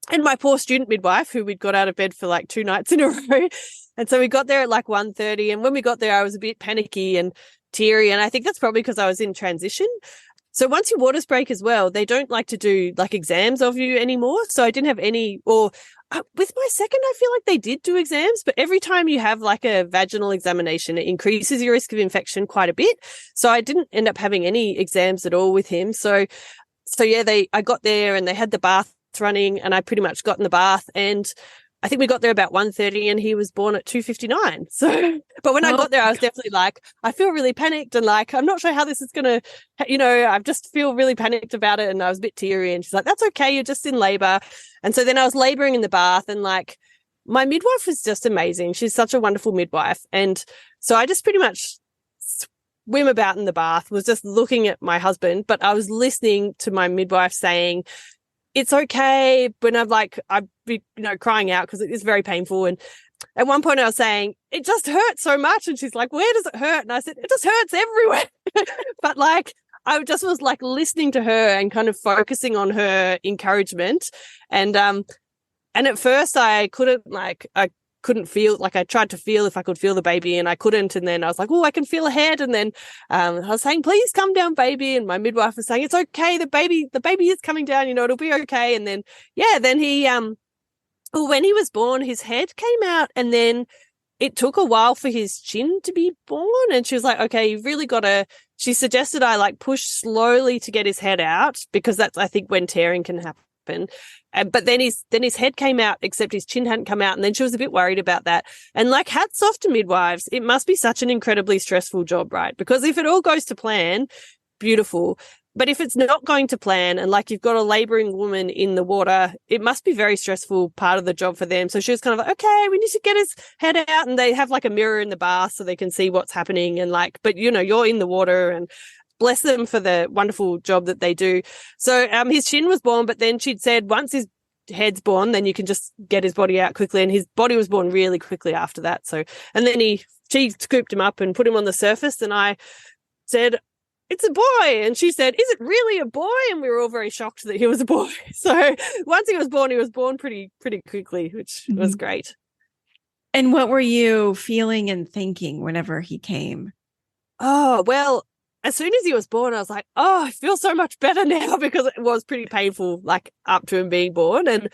S2: And my poor student midwife, who we'd got out of bed for like 2 nights in a row. And so we got there at like 1:30. And when we got there, I was a bit panicky and teary. And I think that's probably because I was in transition. So once your waters break as well, they don't like to do like exams of you anymore. So I didn't have any, or with my second, I feel like they did do exams, but every time you have like a vaginal examination, it increases your risk of infection quite a bit. So I didn't end up having any exams at all with him. So yeah, I got there and they had the bath running and I pretty much got in the bath, and I think we got there about 1:30 and he was born at 2:59. So, but when I got there, I was definitely like, I feel really panicked and like, I'm not sure how this is going to, I just feel really panicked about it. And I was a bit teary, and she's like, that's okay. You're just in labor. And so then I was laboring in the bath, and like my midwife was just amazing. She's such a wonderful midwife. And so I just pretty much swim about in the bath, was just looking at my husband, but I was listening to my midwife saying, it's okay. But I'd be, crying out because it is very painful. And at one point I was saying, it just hurts so much. And she's like, where does it hurt? And I said, it just hurts everywhere. But like, I just was like listening to her and kind of focusing on her encouragement. And at first I couldn't feel, like I tried to feel if I could feel the baby and I couldn't. And then I was like, oh, I can feel a head. And then I was saying, please come down, baby. And my midwife was saying, it's okay. The baby is coming down, it'll be okay. And then, then he, when he was born, his head came out, and then it took a while for his chin to be born. And she was like, okay, you've really got to, she suggested I like push slowly to get his head out, because that's, I think, when tearing can happen. But then his head came out, except his chin hadn't come out. And then she was a bit worried about that. And like, hats off to midwives. It must be such an incredibly stressful job, right? Because if it all goes to plan, beautiful. But if it's not going to plan, and like you've got a laboring woman in the water, it must be very stressful part of the job for them. So she was kind of like, okay, we need to get his head out. And they have like a mirror in the bath so they can see what's happening. And like, but you're in the water, and bless them for the wonderful job that they do. So his chin was born, but then she'd said once his head's born, then you can just get his body out quickly. And his body was born really quickly after that. So, and then she scooped him up and put him on the surface. And I said, it's a boy. And she said, is it really a boy? And we were all very shocked that he was a boy. So once he was born pretty quickly, which was great.
S1: And what were you feeling and thinking whenever he came?
S2: Oh, well, as soon as he was born, I was like, oh, I feel so much better now, because it was pretty painful, like up to him being born. And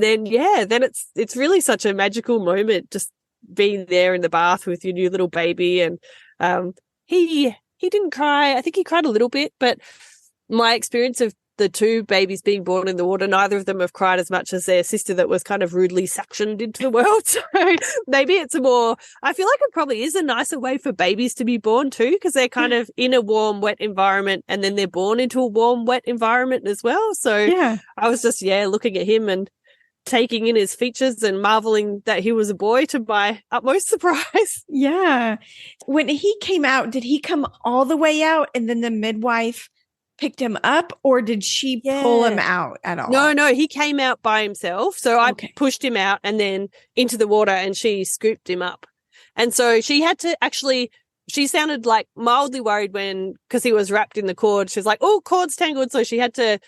S2: then, then it's really such a magical moment, just being there in the bath with your new little baby. And he didn't cry. I think he cried a little bit, but my experience of the 2 babies being born in the water, neither of them have cried as much as their sister that was kind of rudely suctioned into the world. So maybe I feel like it probably is a nicer way for babies to be born too, because they're kind of in a warm, wet environment, and then they're born into a warm, wet environment as well. So I was just, looking at him and taking in his features and marveling that he was a boy, to my utmost surprise.
S1: Yeah. When he came out, did he come all the way out and then the midwife picked him up, or did she pull him out at all?
S2: No, he came out by himself. So I pushed him out and then into the water, and she scooped him up. And so she had to she sounded like mildly worried because he was wrapped in the cord. She was like, oh, cord's tangled. So she had to.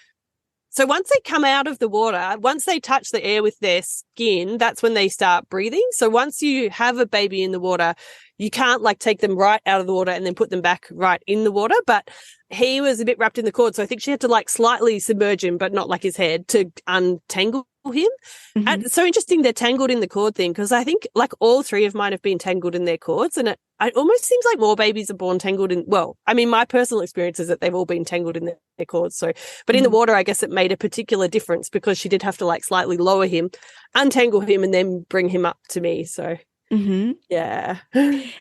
S2: So once they come out of the water, once they touch the air with their skin, that's when they start breathing. So once you have a baby in the water, you can't like take them right out of the water and then put them back right in the water. But he was a bit wrapped in the cord. So I think she had to like slightly submerge him, but not like his head, to untangle him. And it's so interesting they're tangled in the cord thing, because I think like all 3 of mine have been tangled in their cords, and it almost seems like more babies are born tangled in, well, I mean, my personal experience is that they've all been tangled in their cords. So, but in the water, I guess it made a particular difference, because she did have to like slightly lower him, untangle him, and then bring him up to me. So yeah.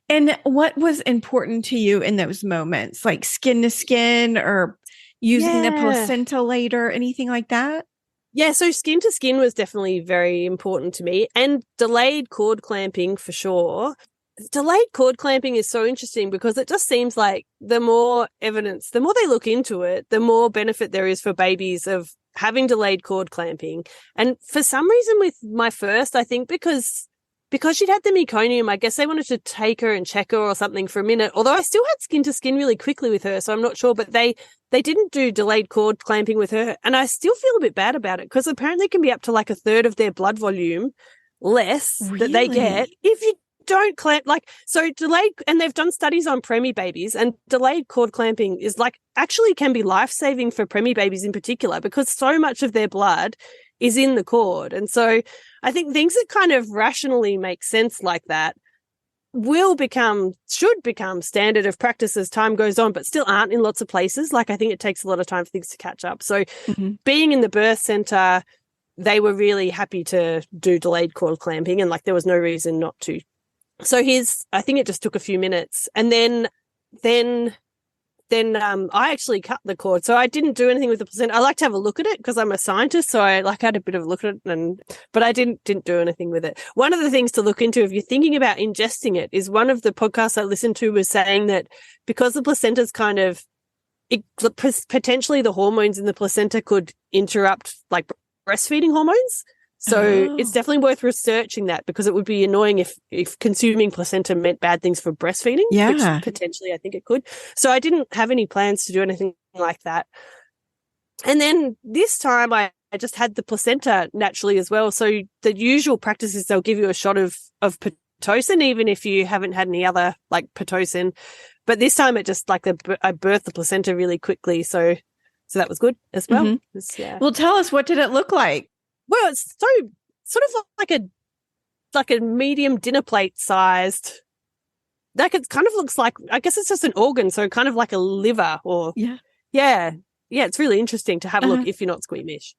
S1: And what was important to you in those moments, like skin to skin, or using the placenta later, anything like that?
S2: Yeah, so skin to skin was definitely very important to me, and delayed cord clamping for sure. Delayed cord clamping is so interesting, because it just seems like the more evidence, the more they look into it, the more benefit there is for babies of having delayed cord clamping. And for some reason with my first, I think because because she'd had the meconium, I guess they wanted to take her and check her or something for a minute, although I still had skin to skin really quickly with her, so I'm not sure, but they didn't do delayed cord clamping with her, and I still feel a bit bad about it because apparently it can be up to like a third of their blood volume less that they get if you don't clamp. Like, so delayed, and they've done studies on preemie babies, and delayed cord clamping is like actually can be life-saving for preemie babies in particular because so much of their blood is in the cord. And so I think things that kind of rationally make sense like that should become standard of practice as time goes on, but still aren't in lots of places. Like, I think it takes a lot of time for things to catch up. So being in the birth center, they were really happy to do delayed cord clamping, and like there was no reason not to. So I think it just took a few minutes, and then I actually cut the cord. So I didn't do anything with the placenta. I like to have a look at it because I'm a scientist. So I had a bit of a look at it, but I didn't do anything with it. One of the things to look into if you're thinking about ingesting it is one of the podcasts I listened to was saying that because the placenta's potentially the hormones in the placenta could interrupt like breastfeeding hormones. So it's definitely worth researching that because it would be annoying if consuming placenta meant bad things for breastfeeding, which potentially I think it could. So I didn't have any plans to do anything like that. And then this time I just had the placenta naturally as well. So the usual practice is they'll give you a shot of Pitocin, even if you haven't had any other like Pitocin. But this time it just like I birthed the placenta really quickly. So that was good as well.
S1: Mm-hmm. Well, tell us, what did it look like?
S2: Well, it's so sort of like a medium dinner plate sized. Like it kind of looks like, I guess it's just an organ, so kind of like a liver or yeah. It's really interesting to have a look if you're not squeamish.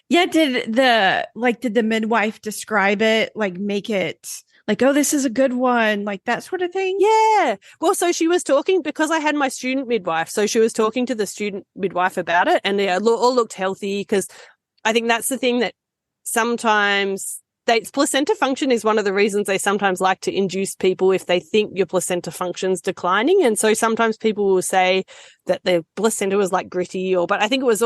S1: Yeah, did the midwife describe it, like make it like, oh, this is a good one, like that sort of thing?
S2: Yeah. Well, so she was talking because I had my student midwife, so she was talking to the student midwife about it, and they all looked healthy because I think that's the thing that sometimes placenta function is one of the reasons they sometimes like to induce people if they think your placenta function's declining. And so sometimes people will say that the placenta was like gritty but I think it was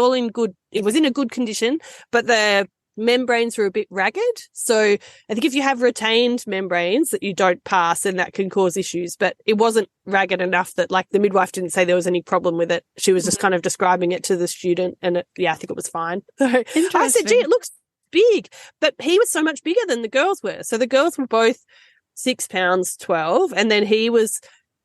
S2: in a good condition, but the membranes were a bit ragged. So I think if you have retained membranes that you don't pass, then that can cause issues. But it wasn't ragged enough that like the midwife didn't say there was any problem with it. She was just kind of describing it to the student, and I think it was fine. So I said, gee, it looks big, but he was so much bigger than the girls were. So the girls were both 6 pounds 12, and then he was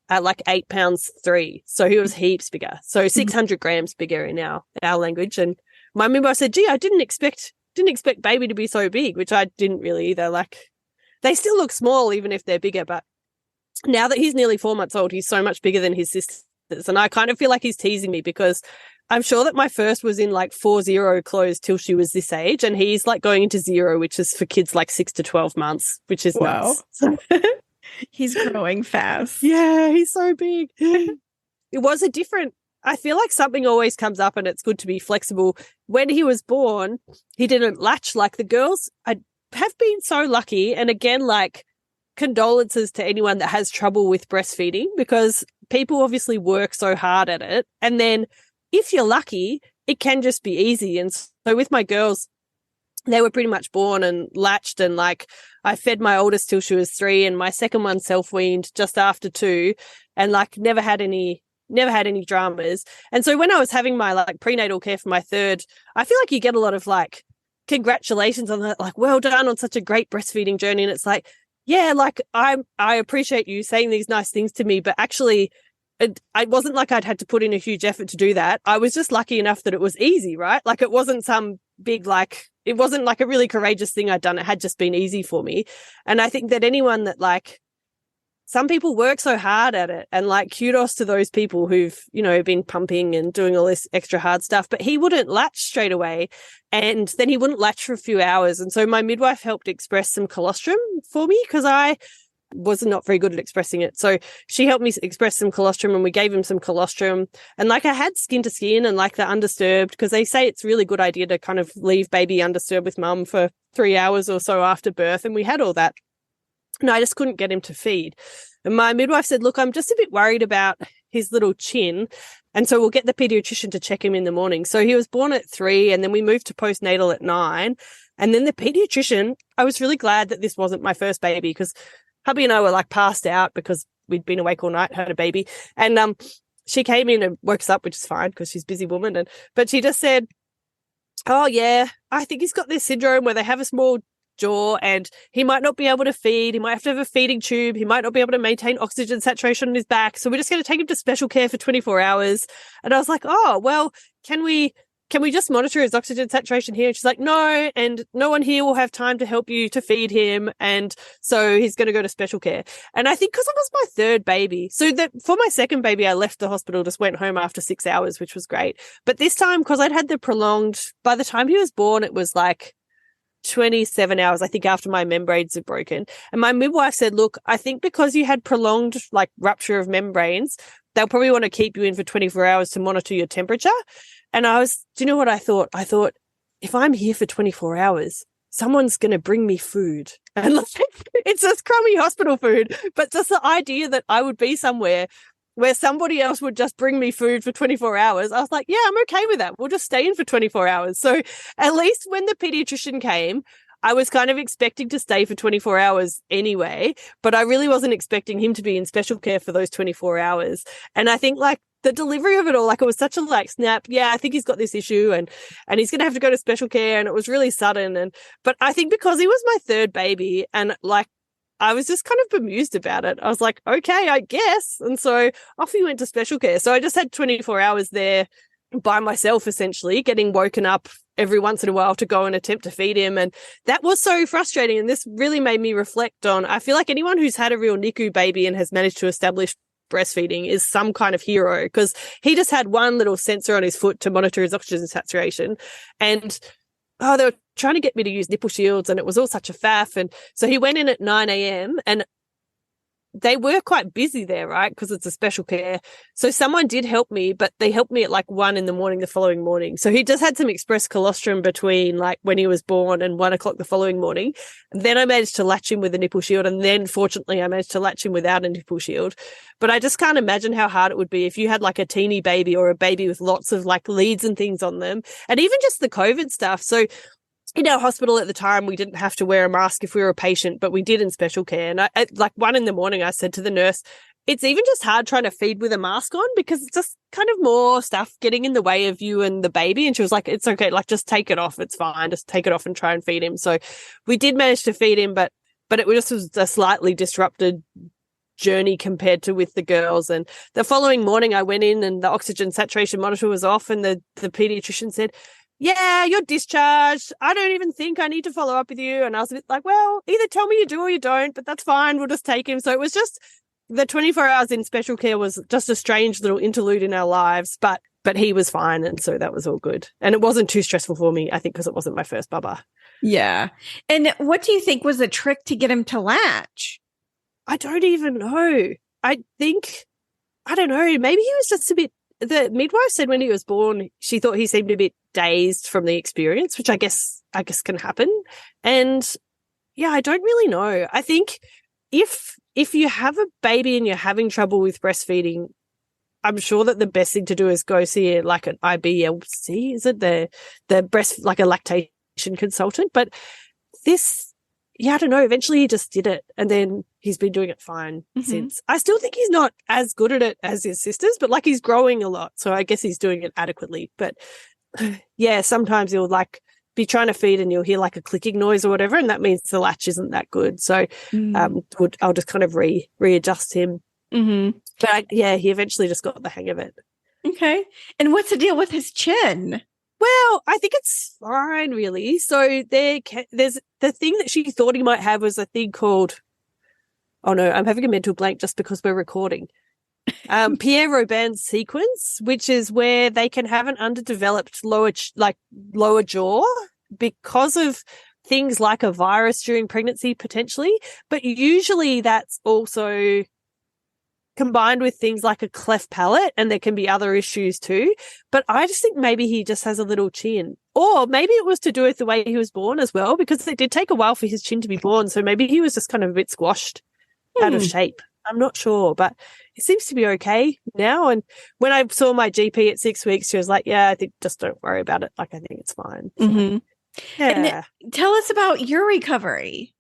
S2: at like 8 pounds 3. So he was heaps bigger. So 600 grams bigger in our language. And my midwife said, gee, I didn't expect baby to be so big, which I didn't really either. Like, they still look small even if they're bigger, but now that he's nearly 4 months old, he's so much bigger than his sisters. And I kind of feel like he's teasing me because I'm sure that my first was in like 4-0 clothes till she was this age, and he's like going into 0, which is for kids like 6 to 12 months, which is nuts.
S1: He's growing fast.
S2: Yeah, he's so big. It was I feel like something always comes up, and it's good to be flexible. When he was born, he didn't latch like the girls. I have been so lucky. And again, like, condolences to anyone that has trouble with breastfeeding, because people obviously work so hard at it. And then if you're lucky, it can just be easy. And so with my girls, they were pretty much born and latched, and like I fed my oldest till she was 3, and my second one self-weaned just after 2, and like never had any dramas. And so when I was having my like prenatal care for my third, I feel like you get a lot of like congratulations on that, like, well done on such a great breastfeeding journey. And it's like, yeah, like I appreciate you saying these nice things to me, but actually I wasn't like I'd had to put in a huge effort to do that. I was just lucky enough that it was easy, right? Like it wasn't some big, like, it wasn't like a really courageous thing I'd done. It had just been easy for me. And I think that anyone that like, some people work so hard at it, and like kudos to those people who've, been pumping and doing all this extra hard stuff, but he wouldn't latch straight away, and then he wouldn't latch for a few hours. And so my midwife helped express some colostrum for me because I was not very good at expressing it. So she helped me express some colostrum, and we gave him some colostrum, and like I had skin to skin and like the undisturbed, because they say it's a really good idea to kind of leave baby undisturbed with mum for 3 hours or so after birth. And we had all that. No, I just couldn't get him to feed. And my midwife said, look, I'm just a bit worried about his little chin. And so we'll get the pediatrician to check him in the morning. So he was born at 3 and then we moved to postnatal at 9. And then the pediatrician, I was really glad that this wasn't my first baby because hubby and I were like passed out because we'd been awake all night, had a baby. And she came in and woke us up, which is fine because she's a busy woman. But she just said, oh, yeah, I think he's got this syndrome where they have a small jaw and he might not be able to feed. He might have to have a feeding tube. He might not be able to maintain oxygen saturation on his back. So we're just going to take him to special care for 24 hours. And I was like, oh, well, can we just monitor his oxygen saturation here? And she's like, no, and no one here will have time to help you to feed him. And so he's going to go to special care. And I think because it was my third baby, so that for my second baby, I left the hospital, just went home after 6 hours, which was great. But this time, because I'd had the prolonged, by the time he was born, it was like 27 hours, I think, after my membranes had broken. And my midwife said, look, I think because you had prolonged like rupture of membranes, they'll probably want to keep you in for 24 hours to monitor your temperature. And do you know what I thought? I thought, if I'm here for 24 hours, someone's going to bring me food. And like, it's just crummy hospital food. But just the idea that I would be somewhere where somebody else would just bring me food for 24 hours, I was like, yeah, I'm okay with that. We'll just stay in for 24 hours. So at least when the pediatrician came, I was kind of expecting to stay for 24 hours anyway, but I really wasn't expecting him to be in special care for those 24 hours. And I think like the delivery of it all, like it was such a like snap. Yeah, I think he's got this issue and he's going to have to go to special care. And it was really sudden. But I think because he was my third baby and like, I was just kind of bemused about it. I was like, okay, I guess. And so off he went to special care. So I just had 24 hours there by myself, essentially, getting woken up every once in a while to go and attempt to feed him. And that was so frustrating. And this really made me reflect on, I feel like anyone who's had a real NICU baby and has managed to establish breastfeeding is some kind of hero, because he just had one little sensor on his foot to monitor his oxygen saturation. And they were trying to get me to use nipple shields and it was all such a faff. And so he went in at 9 a.m. and they were quite busy there, right? Because it's a special care. So someone did help me, but they helped me at like 1 a.m. the following morning. So he just had some express colostrum between like when he was born and 1 o'clock the following morning. And then I managed to latch him with a nipple shield. And then fortunately I managed to latch him without a nipple shield. But I just can't imagine how hard it would be if you had like a teeny baby or a baby with lots of like leads and things on them. And even just the COVID stuff. So in our hospital at the time, we didn't have to wear a mask if we were a patient, but we did in special care. And at like 1 a.m, I said to the nurse, it's even just hard trying to feed with a mask on because it's just kind of more stuff getting in the way of you and the baby. And she was like, it's okay. Like, just take it off. It's fine. Just take it off and try and feed him. So we did manage to feed him, but it just was a slightly disrupted journey compared to with the girls. And the following morning I went in and the oxygen saturation monitor was off and the pediatrician said, yeah, you're discharged. I don't even think I need to follow up with you. And I was a bit like, well, either tell me you do or you don't, but that's fine. We'll just take him. So it was just the 24 hours in special care was just a strange little interlude in our lives, but he was fine. And so that was all good. And it wasn't too stressful for me, I think, because it wasn't my first bubba.
S1: Yeah. And what do you think was the trick to get him to latch?
S2: I don't even know. I don't know. Maybe he was just a bit, the midwife said when he was born, she thought he seemed a bit dazed from the experience, which I guess can happen. And yeah, I don't really know. I think if you have a baby and you're having trouble with breastfeeding, I'm sure that the best thing to do is go see like an IBLC, is it the breast, like a lactation consultant? But this, yeah, I don't know. Eventually he just did it and then he's been doing it fine since. I still think he's not as good at it as his sisters, but like he's growing a lot. So I guess he's doing it adequately. But yeah, sometimes he'll like be trying to feed and you'll hear like a clicking noise or whatever. And that means the latch isn't that good. So I'll just kind of readjust him. But he eventually just got the hang of it.
S1: Okay. And what's the deal with his chin?
S2: Well, I think it's fine, really. So there's the thing that she thought he might have was a thing called, oh no, I'm having a mental blank just because we're recording. Pierre Robin's sequence, which is where they can have an underdeveloped lower jaw because of things like a virus during pregnancy potentially, but usually that's also combined with things like a cleft palate, and there can be other issues too. But I just think maybe he just has a little chin, or maybe it was to do with the way he was born as well, because it did take a while for his chin to be born. So maybe he was just kind of a bit squashed out of shape. I'm not sure, but it seems to be okay now. And when I saw my GP at 6 weeks, she was like, yeah, I think just don't worry about it. Like, I think it's fine. So,
S1: And tell us about your recovery.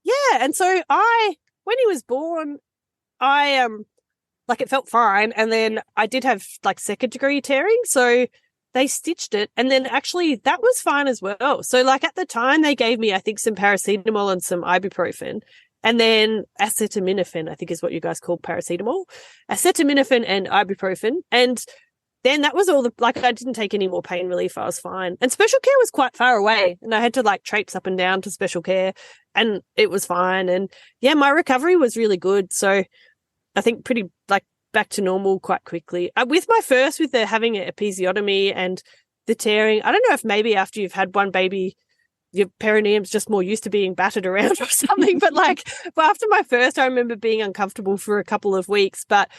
S2: Yeah. And so when he was born, I like it felt fine. And then I did have like second degree tearing. So they stitched it. And then actually that was fine as well. So like at the time they gave me, I think, some paracetamol and some ibuprofen. And then acetaminophen, I think is what you guys call paracetamol, acetaminophen and ibuprofen. And then that was all I didn't take any more pain relief. I was fine. And special care was quite far away. And I had to like traipse up and down to special care and it was fine. And yeah, my recovery was really good. So I think pretty like back to normal quite quickly. With my first, with the having an episiotomy and the tearing, I don't know if maybe after you've had one baby, your perineum's just more used to being battered around or something. But after my first, I remember being uncomfortable for a couple of weeks. But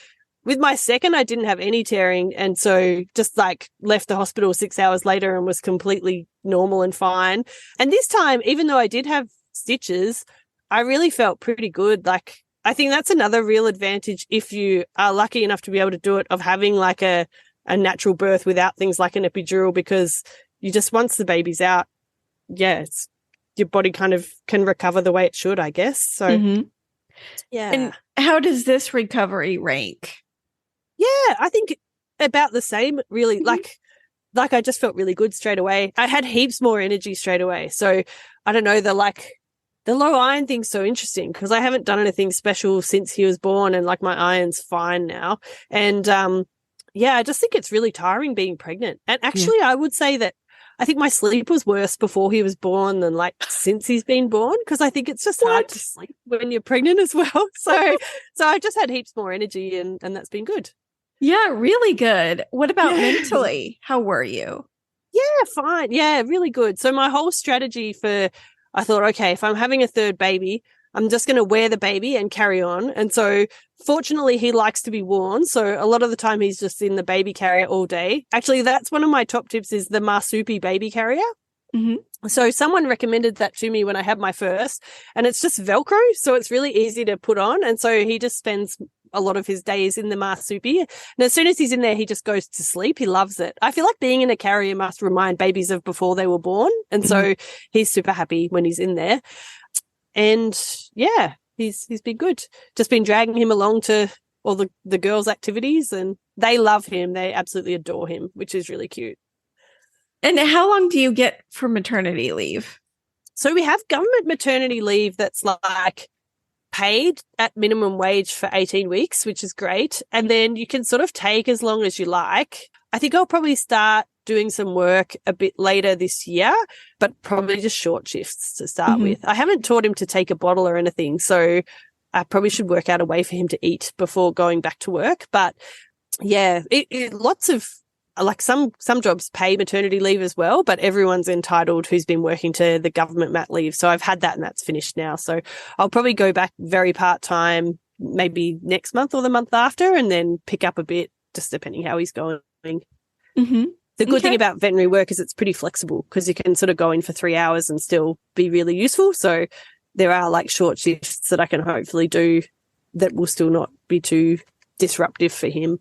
S2: with my second, I didn't have any tearing. And so just like left the hospital 6 hours later and was completely normal and fine. And this time, even though I did have stitches, I really felt pretty good. Like, I think that's another real advantage if you are lucky enough to be able to do it, of having like a natural birth without things like an epidural, because you just, once the baby's out, your body kind of can recover the way it should, I guess. So, yeah.
S1: And how does this recovery rank?
S2: Yeah, I think about the same, really. Like I just felt really good straight away. I had heaps more energy straight away. So I don't know, the low iron thing's so interesting because I haven't done anything special since he was born, and like my iron's fine now. And I just think it's really tiring being pregnant. And actually, I would say that I think my sleep was worse before he was born than like since he's been born, because I think it's just hard to sleep when you're pregnant as well. So I just had heaps more energy and that's been good.
S1: Yeah, really good. What about mentally? How were you?
S2: Yeah, fine. Yeah, really good. So my whole strategy I thought, okay, if I'm having a third baby, I'm just going to wear the baby and carry on. And so fortunately, he likes to be worn. So a lot of the time he's just in the baby carrier all day. Actually, that's one of my top tips, is the marsupi baby carrier. So someone recommended that to me when I had my first, and it's just Velcro. So it's really easy to put on. And so he just spends a lot of his days in the marsupi. And as soon as he's in there, he just goes to sleep. He loves it. I feel like being in a carrier must remind babies of before they were born. And so he's super happy when he's in there. And yeah, he's been good. Just been dragging him along to all the girls' activities, and they love him. They absolutely adore him, which is really cute.
S1: And how long do you get for maternity leave?
S2: So we have government maternity leave that's like paid at minimum wage for 18 weeks, which is great. And then you can sort of take as long as you like. I think I'll probably start doing some work a bit later this year, but probably just short shifts to start with. I haven't taught him to take a bottle or anything, so I probably should work out a way for him to eat before going back to work. But yeah, lots of, like, some jobs pay maternity leave as well, but everyone's entitled who's been working to the government mat leave. So I've had that and that's finished now. So I'll probably go back very part-time maybe next month or the month after, and then pick up a bit, just depending how he's going. The good thing about veterinary work is it's pretty flexible, because you can sort of go in for 3 hours and still be really useful. So there are like short shifts that I can hopefully do that will still not be too disruptive for him.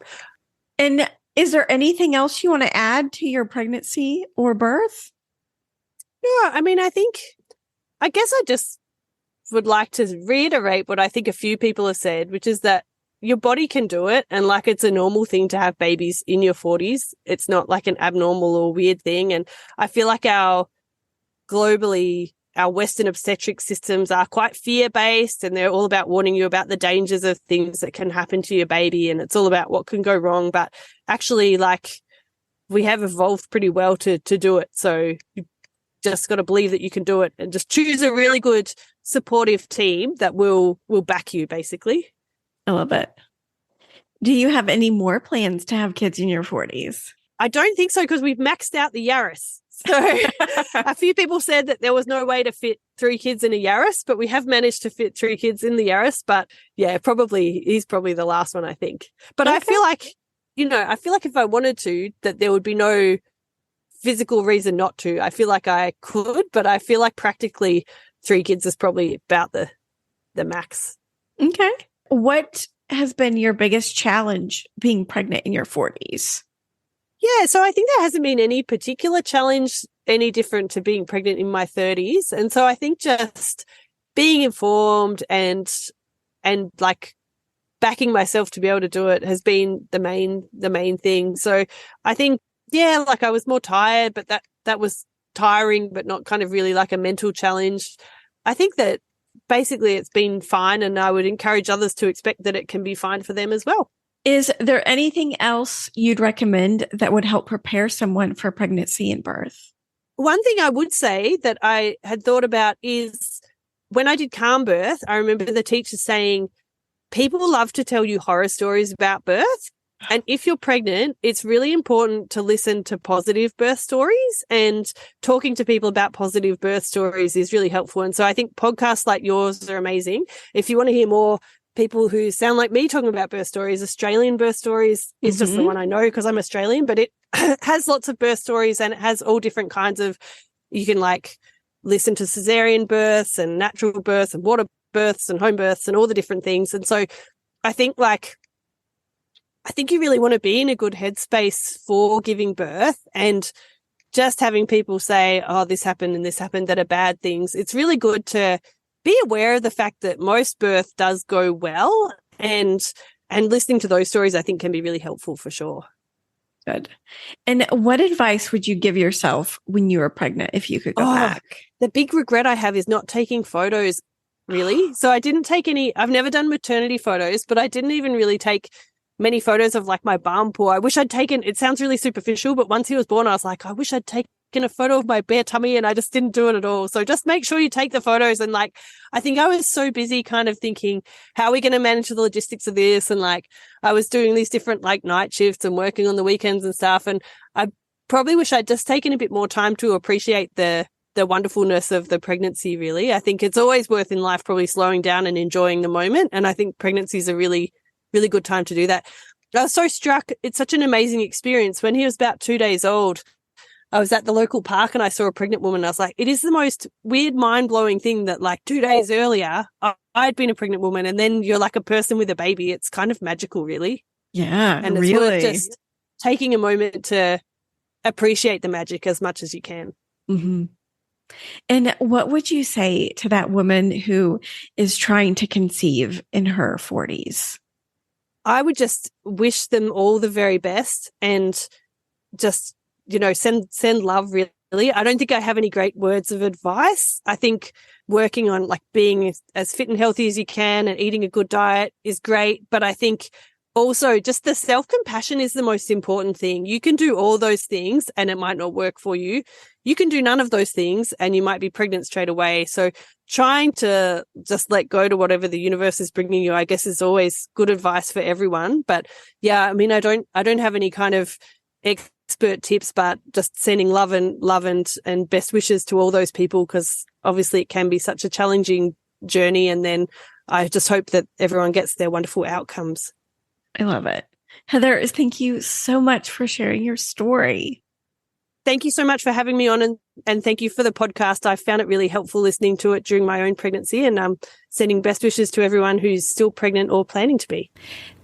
S1: And is there anything else you want to add to your pregnancy or birth?
S2: Yeah, I mean, I guess I just would like to reiterate what I think a few people have said, which is that your body can do it, and like it's a normal thing to have babies in your 40s. It's not like an abnormal or weird thing. And I feel like globally, our Western obstetric systems are quite fear-based, and they're all about warning you about the dangers of things that can happen to your baby, and it's all about what can go wrong. But actually, like, we have evolved pretty well to do it. So you just got to believe that you can do it, and just choose a really good supportive team that will back you, basically.
S1: I love it. Do you have any more plans to have kids in your 40s?
S2: I don't think so, because we've maxed out the Yaris. So a few people said that there was no way to fit 3 kids in a Yaris, but we have managed to fit 3 kids in the Yaris. But yeah, he's probably the last one, I think. But I feel like, if I wanted to, that there would be no physical reason not to. I feel like I could, but I feel like practically 3 kids is probably about the max.
S1: Okay. What has been your biggest challenge being pregnant in your 40s?
S2: Yeah, so I think there hasn't been any particular challenge any different to being pregnant in my 30s. And so I think just being informed and like backing myself to be able to do it has been the main thing. So I think, yeah, like I was more tired, but that was tiring, but not kind of really like a mental challenge. I think that basically it's been fine, and I would encourage others to expect that it can be fine for them as well.
S1: Is there anything else you'd recommend that would help prepare someone for pregnancy and birth?
S2: One thing I would say that I had thought about is when I did calm birth, I remember the teacher saying, people love to tell you horror stories about birth. And if you're pregnant, it's really important to listen to positive birth stories, and talking to people about positive birth stories is really helpful. And so I think podcasts like yours are amazing. If you want to hear more people who sound like me talking about birth stories, Australian birth stories is just the one I know because I'm Australian, but it has lots of birth stories, and it has all different kinds of, you can like listen to cesarean births and natural births and water births and home births and all the different things. And so I think you really want to be in a good headspace for giving birth, and just having people say, oh, this happened and this happened that are bad things. It's really good to be aware of the fact that most birth does go well, and listening to those stories, I think, can be really helpful for sure.
S1: Good. And what advice would you give yourself when you were pregnant if you could go back?
S2: The big regret I have is not taking photos, really. So I didn't take any, I've never done maternity photos, but I didn't even really take many photos of like my bum pool. I wish I'd taken, it sounds really superficial, but once he was born, I was like, I wish I'd taken a photo of my bare tummy, and I just didn't do it at all. So just make sure you take the photos. And like, I think I was so busy kind of thinking, how are we going to manage the logistics of this? And like, I was doing these different like night shifts and working on the weekends and stuff. And I probably wish I'd just taken a bit more time to appreciate the wonderfulness of the pregnancy, really. I think it's always worth in life probably slowing down and enjoying the moment. And I think pregnancy is a really, really good time to do that. I was so struck. It's such an amazing experience. When he was about 2 days old, I was at the local park and I saw a pregnant woman. I was like, it is the most weird, mind-blowing thing that like 2 days earlier, I'd been a pregnant woman, and then you're like a person with a baby. It's kind of magical, really.
S1: Yeah,
S2: and it's
S1: really
S2: worth just taking a moment to appreciate the magic as much as you can.
S1: Mm-hmm. And what would you say to that woman who is trying to conceive in her 40s?
S2: I would just wish them all the very best, and just, send love, really. I don't think I have any great words of advice. I think working on like being as fit and healthy as you can and eating a good diet is great. But I think also just the self-compassion is the most important thing. You can do all those things and it might not work for you. You can do none of those things and you might be pregnant straight away. So trying to just let go to whatever the universe is bringing you, I guess, is always good advice for everyone. But yeah, I mean, I don't have any kind of expert tips, but just sending love and best wishes to all those people, because obviously it can be such a challenging journey. And then I just hope that everyone gets their wonderful outcomes.
S1: I love it. Heather, thank you so much for sharing your story.
S2: Thank you so much for having me on, and thank you for the podcast. I found it really helpful listening to it during my own pregnancy, and sending best wishes to everyone who's still pregnant or planning to be.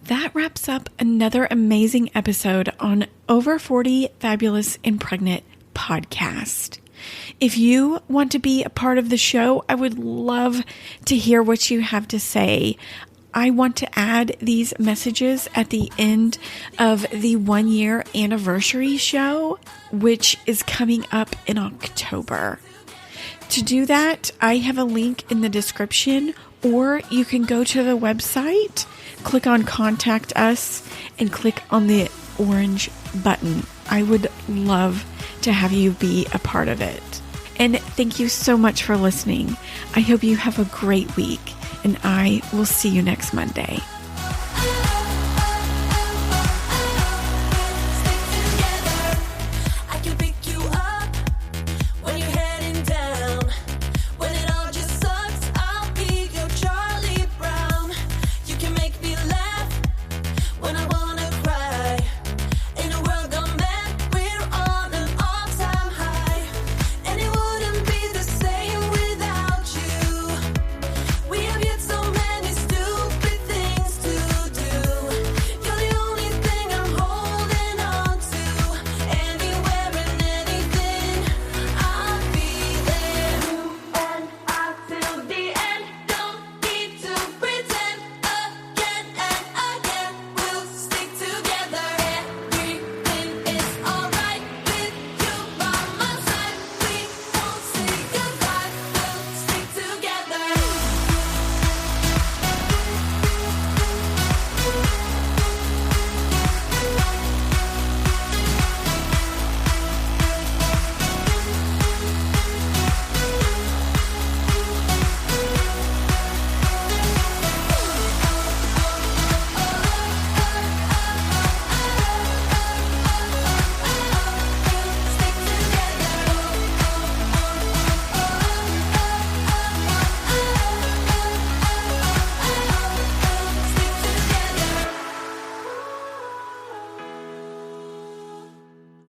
S1: That wraps up another amazing episode on Over 40 Fabulous and Pregnant podcast. If you want to be a part of the show, I would love to hear what you have to say. I want to add these messages at the end of the 1-year anniversary show, which is coming up in October. To do that, I have a link in the description, or you can go to the website, click on Contact Us, and click on the orange button. I would love to have you be a part of it. And thank you so much for listening. I hope you have a great week, and I will see you next Monday.